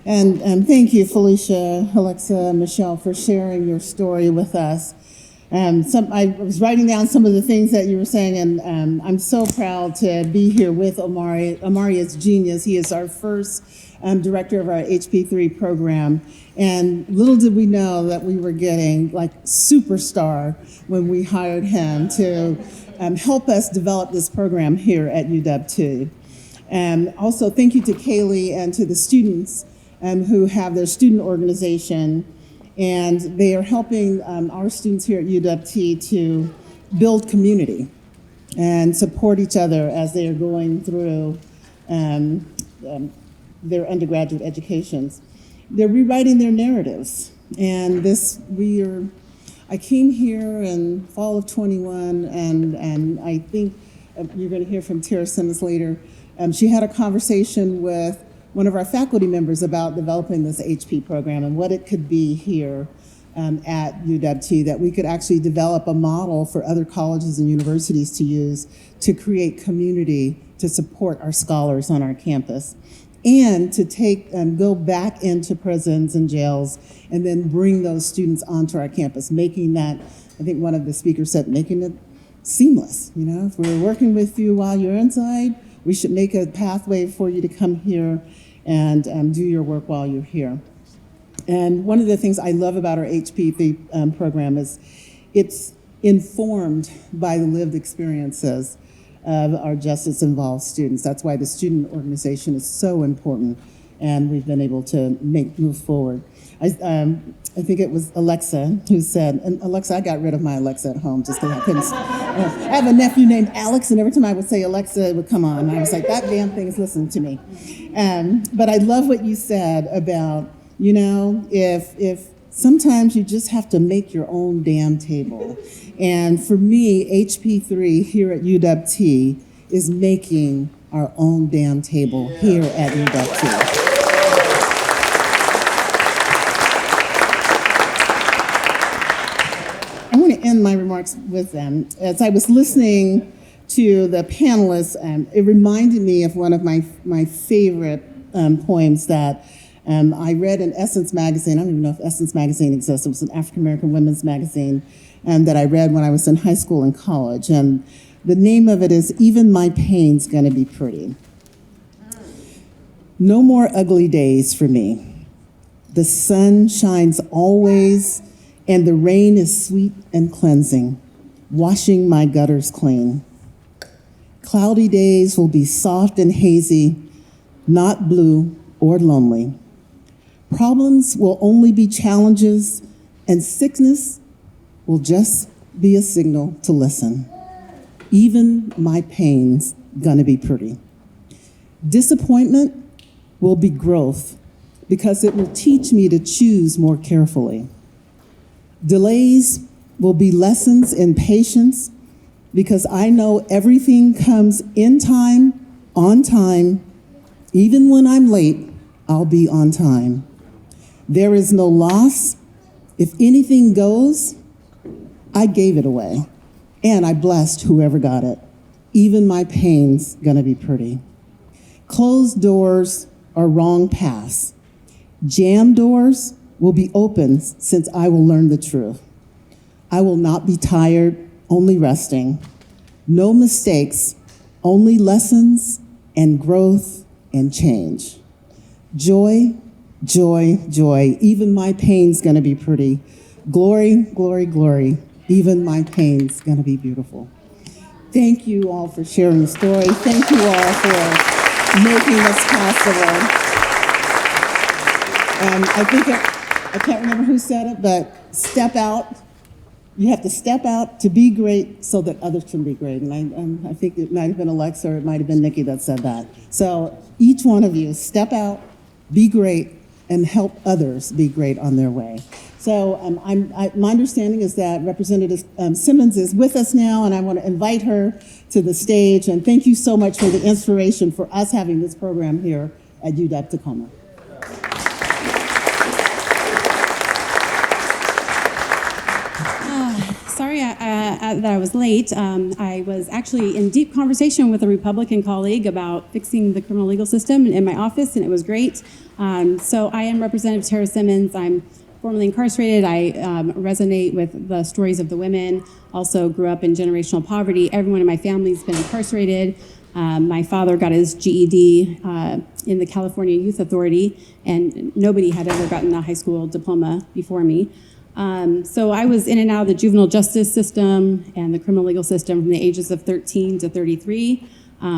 And thank you, Felicia, Alexa, Michelle, for sharing your story with us. I was writing down some of the things that you were saying, and I'm so proud to be here with Omari. Omari is genius. He is our first director of our HP3 program. And little did we know that we were getting like superstar when we hired him to help us develop this program here at UW-2. And also thank you to Kaylee and to the students who have their student organization, and they are helping our students here at UW-T to build community and support each other as they are going through their undergraduate educations. They're rewriting their narratives, and I came here in fall of 21, and I think you're going to hear from Tarra Simmons later. She had a conversation with one of our faculty members about developing this HP program and what it could be here at UW-T, that we could actually develop a model for other colleges and universities to use to create community to support our scholars on our campus, and to go back into prisons and jails and then bring those students onto our campus, making that, I think one of the speakers said, making it seamless. You know, if we're working with you while you're inside, we should make a pathway for you to come here and do your work while you're here. And one of the things I love about our HP3 program is it's informed by the lived experiences of our justice-involved students. That's why the student organization is so important, and we've been able to move forward. I think it was Alexa who said, and Alexa, I got rid of my Alexa at home just because I couldn't. I have a nephew named Alex, and every time I would say Alexa, it would come on. And I was like, that damn thing is listening to me. But I love what you said about, you know, if sometimes you just have to make your own damn table. And for me, HP3 here at UW-T is making our own damn table here at UW-T. I want to end my remarks with them. As I was listening to the panelists, it reminded me of one of my favorite poems that I read in Essence magazine. I don't even know if Essence magazine exists. It was an African-American women's magazine that I read when I was in high school and college. And the name of it is Even My Pain's Gonna Be Pretty. No more ugly days for me. The sun shines always, and the rain is sweet and cleansing, washing my gutters clean. Cloudy days will be soft and hazy, not blue or lonely. Problems will only be challenges, and sickness will just be a signal to listen. Even my pain's gonna be pretty. Disappointment will be growth, because it will teach me to choose more carefully. Delays will be lessons in patience, because I know everything comes in time, on time. Even when I'm late, I'll be on time. There is no loss. If anything goes, I gave it away, and I blessed whoever got it. Even my pain's gonna be pretty. Closed doors are wrong paths. Jammed doors will be open, since I will learn the truth. I will not be tired, only resting. No mistakes, only lessons and growth and change. Joy, joy, joy. Even my pain's gonna be pretty. Glory, glory, glory. Even my pain's gonna be beautiful. Thank you all for sharing the story. Thank you all for making this possible. I can't remember who said it, but step out. You have to step out to be great so that others can be great. And I think it might have been Alexa or it might have been Nikki that said that. So each one of you, step out, be great, and help others be great on their way. So my understanding is that Representative Simmons is with us now, and I want to invite her to the stage. And thank you so much for the inspiration for us having this program here at UW-Tacoma. Sorry that I was late. I was actually in deep conversation with a Republican colleague about fixing the criminal legal system in my office, and it was great. So I am Representative Tarra Simmons. I'm formerly incarcerated. I resonate with the stories of the women. Also grew up in generational poverty. Everyone in my family's been incarcerated. My father got his GED in the California Youth Authority, and nobody had ever gotten a high school diploma before me. So I was in and out of the juvenile justice system and the criminal legal system from the ages of 13 to 33.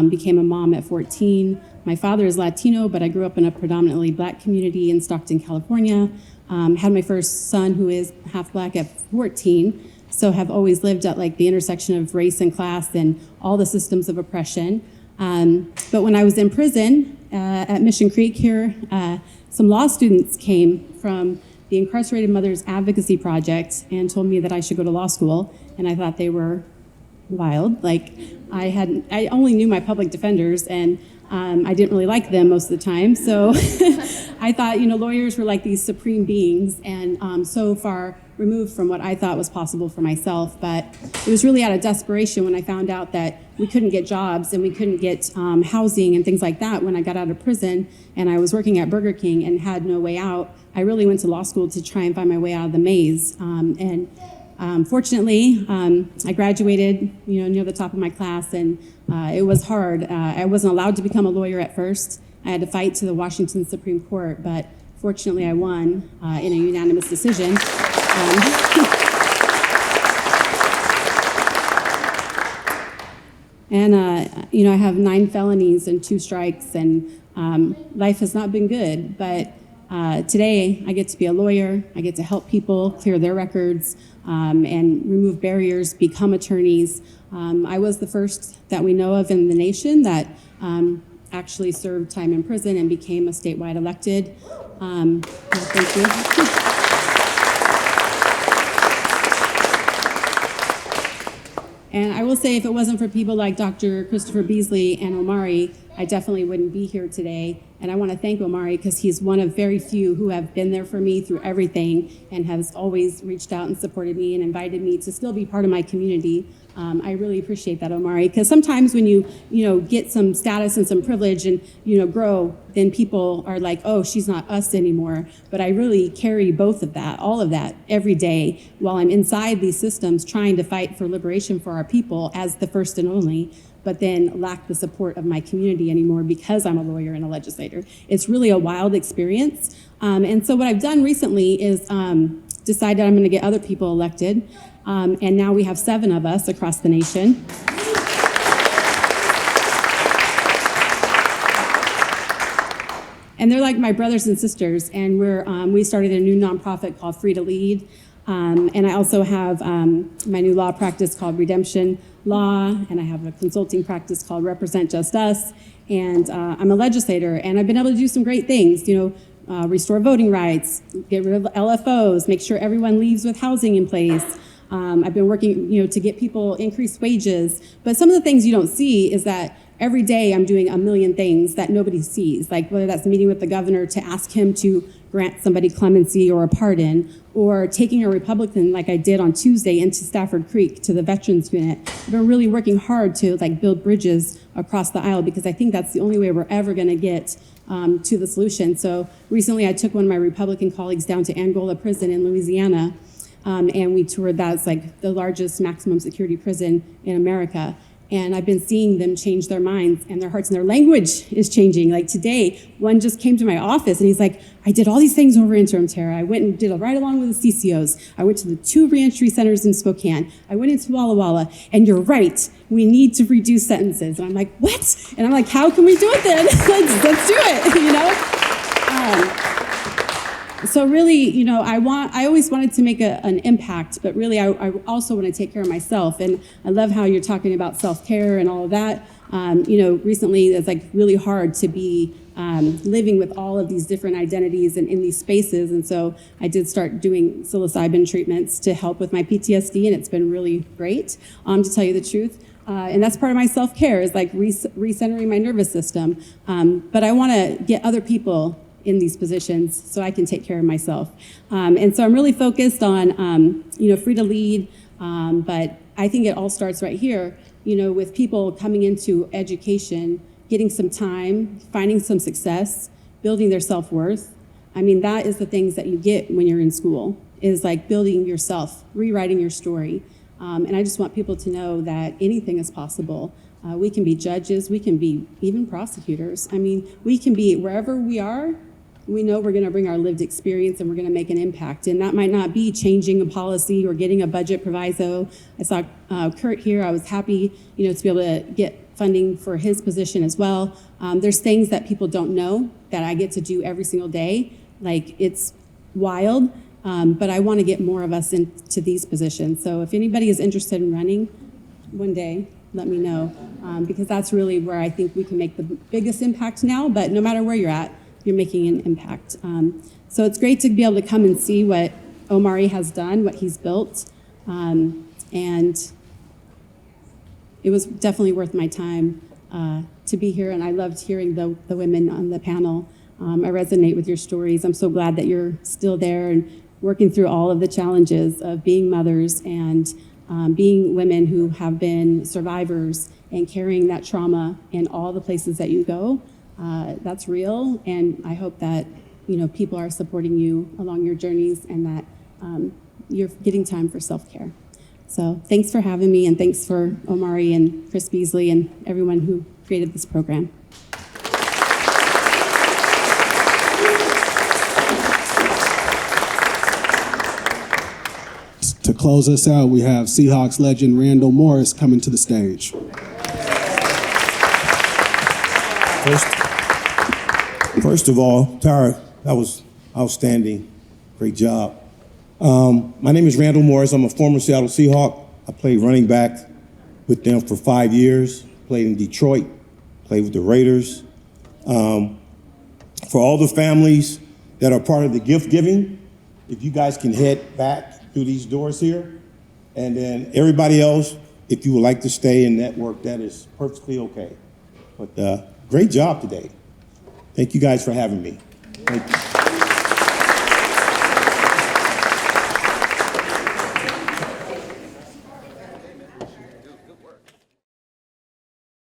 Became a mom at 14. My father is Latino, but I grew up in a predominantly Black community in Stockton, California. Had my first son, who is half Black, at 14. So have always lived at like the intersection of race and class and all the systems of oppression. But when I was in prison at Mission Creek here, some law students came from the Incarcerated Mothers Advocacy Project and told me that I should go to law school. And I thought they were wild. Like I only knew my public defenders, and I didn't really like them most of the time. So I thought, lawyers were like these supreme beings, and so far removed from what I thought was possible for myself. But it was really out of desperation when I found out that we couldn't get jobs and we couldn't get housing and things like that when I got out of prison, and I was working at Burger King and had no way out. I really went to law school to try and find my way out of the maze. Fortunately, I graduated, near the top of my class, and it was hard. I wasn't allowed to become a lawyer at first. I had to fight to the Washington Supreme Court, but fortunately I won in a unanimous decision. I have 9 felonies and 2 strikes, and life has not been good, but today I get to be a lawyer. I get to help people clear their records and remove barriers, become attorneys. I was the first that we know of in the nation that actually served time in prison and became a statewide elected. Thank you. And I will say, if it wasn't for people like Dr. Christopher Beasley and Omari, I definitely wouldn't be here today. And I want to thank Omari because he's one of very few who have been there for me through everything and has always reached out and supported me and invited me to still be part of my community. I really appreciate that, Omari, because sometimes when you get some status and some privilege and grow, then people are like, oh, she's not us anymore. But I really carry both of that, all of that, every day while I'm inside these systems trying to fight for liberation for our people as the first and only, but then lack the support of my community anymore because I'm a lawyer and a legislator. It's really a wild experience. And so what I've done recently is decided I'm going to get other people elected. And now we have 7 of us across the nation. And they're like my brothers and sisters. And we started a new nonprofit called Free to Lead. And I also have my new law practice called Redemption Law, and I have a consulting practice called Represent Just Us. And I'm a legislator, and I've been able to do some great things, restore voting rights, get rid of LFOs, make sure everyone leaves with housing in place. I've been working, to get people increased wages. But some of the things you don't see is that every day I'm doing a million things that nobody sees, like whether that's meeting with the governor to ask him to grant somebody clemency or a pardon, or taking a Republican like I did on Tuesday into Stafford Creek to the Veterans Unit. I've been really working hard to build bridges across the aisle because I think that's the only way we're ever going to get to the solution. So recently I took one of my Republican colleagues down to Angola Prison in Louisiana, and we toured that. It's like the largest maximum security prison in America. And I've been seeing them change their minds and their hearts, and their language is changing. Like today, one just came to my office and he's like, I did all these things over interim, Tarra. I went and did a ride along with the CCOs. I went to the 2 reentry centers in Spokane. I went into Walla Walla, and you're right, we need to reduce sentences. And I'm like, what? And I'm like, how can we do it then? let's do it, So really, I always wanted to make an impact, but really I also want to take care of myself. And I love how you're talking about self-care and all of that. Recently it's really hard to be living with all of these different identities and in these spaces. And so I did start doing psilocybin treatments to help with my PTSD, and it's been really great, to tell you the truth. And that's part of my self-care is recentering my nervous system. But I want to get other people in these positions so I can take care of myself. And so I'm really focused on, Free to Lead, but I think it all starts right here, with people coming into education, getting some time, finding some success, building their self-worth, I mean, that is the things that you get when you're in school, is like building yourself, rewriting your story. And I just want people to know that anything is possible. We can be judges, we can be even prosecutors. I mean, we can be wherever we are, we know we're gonna bring our lived experience and we're gonna make an impact. And that might not be changing a policy or getting a budget proviso. I saw Kurt here, I was happy, to be able to get funding for his position as well. There's things that people don't know that I get to do every single day. Like, it's wild, but I wanna get more of us into these positions. So if anybody is interested in running one day, let me know, because that's really where I think we can make the biggest impact now, but no matter where you're at, you're making an impact. So it's great to be able to come and see what Omari has done, what he's built, and it was definitely worth my time to be here, and I loved hearing the women on the panel. I resonate with your stories. I'm so glad that you're still there and working through all of the challenges of being mothers and being women who have been survivors and carrying that trauma in all the places that you go. That's real, and I hope that people are supporting you along your journeys and that you're getting time for self-care. So thanks for having me, and thanks for Omari and Chris Beasley and everyone who created this program. To close us out, we have Seahawks legend Randall Morris coming to the stage. First of all, Tarra, that was outstanding. Great job. My name is Randall Morris. I'm a former Seattle Seahawk. I played running back with them for 5 years, played in Detroit, played with the Raiders. For all the families that are part of the gift giving, if you guys can head back through these doors here, and then everybody else, if you would like to stay and network, that is perfectly okay. But great job today. Thank you guys for having me. Thank you.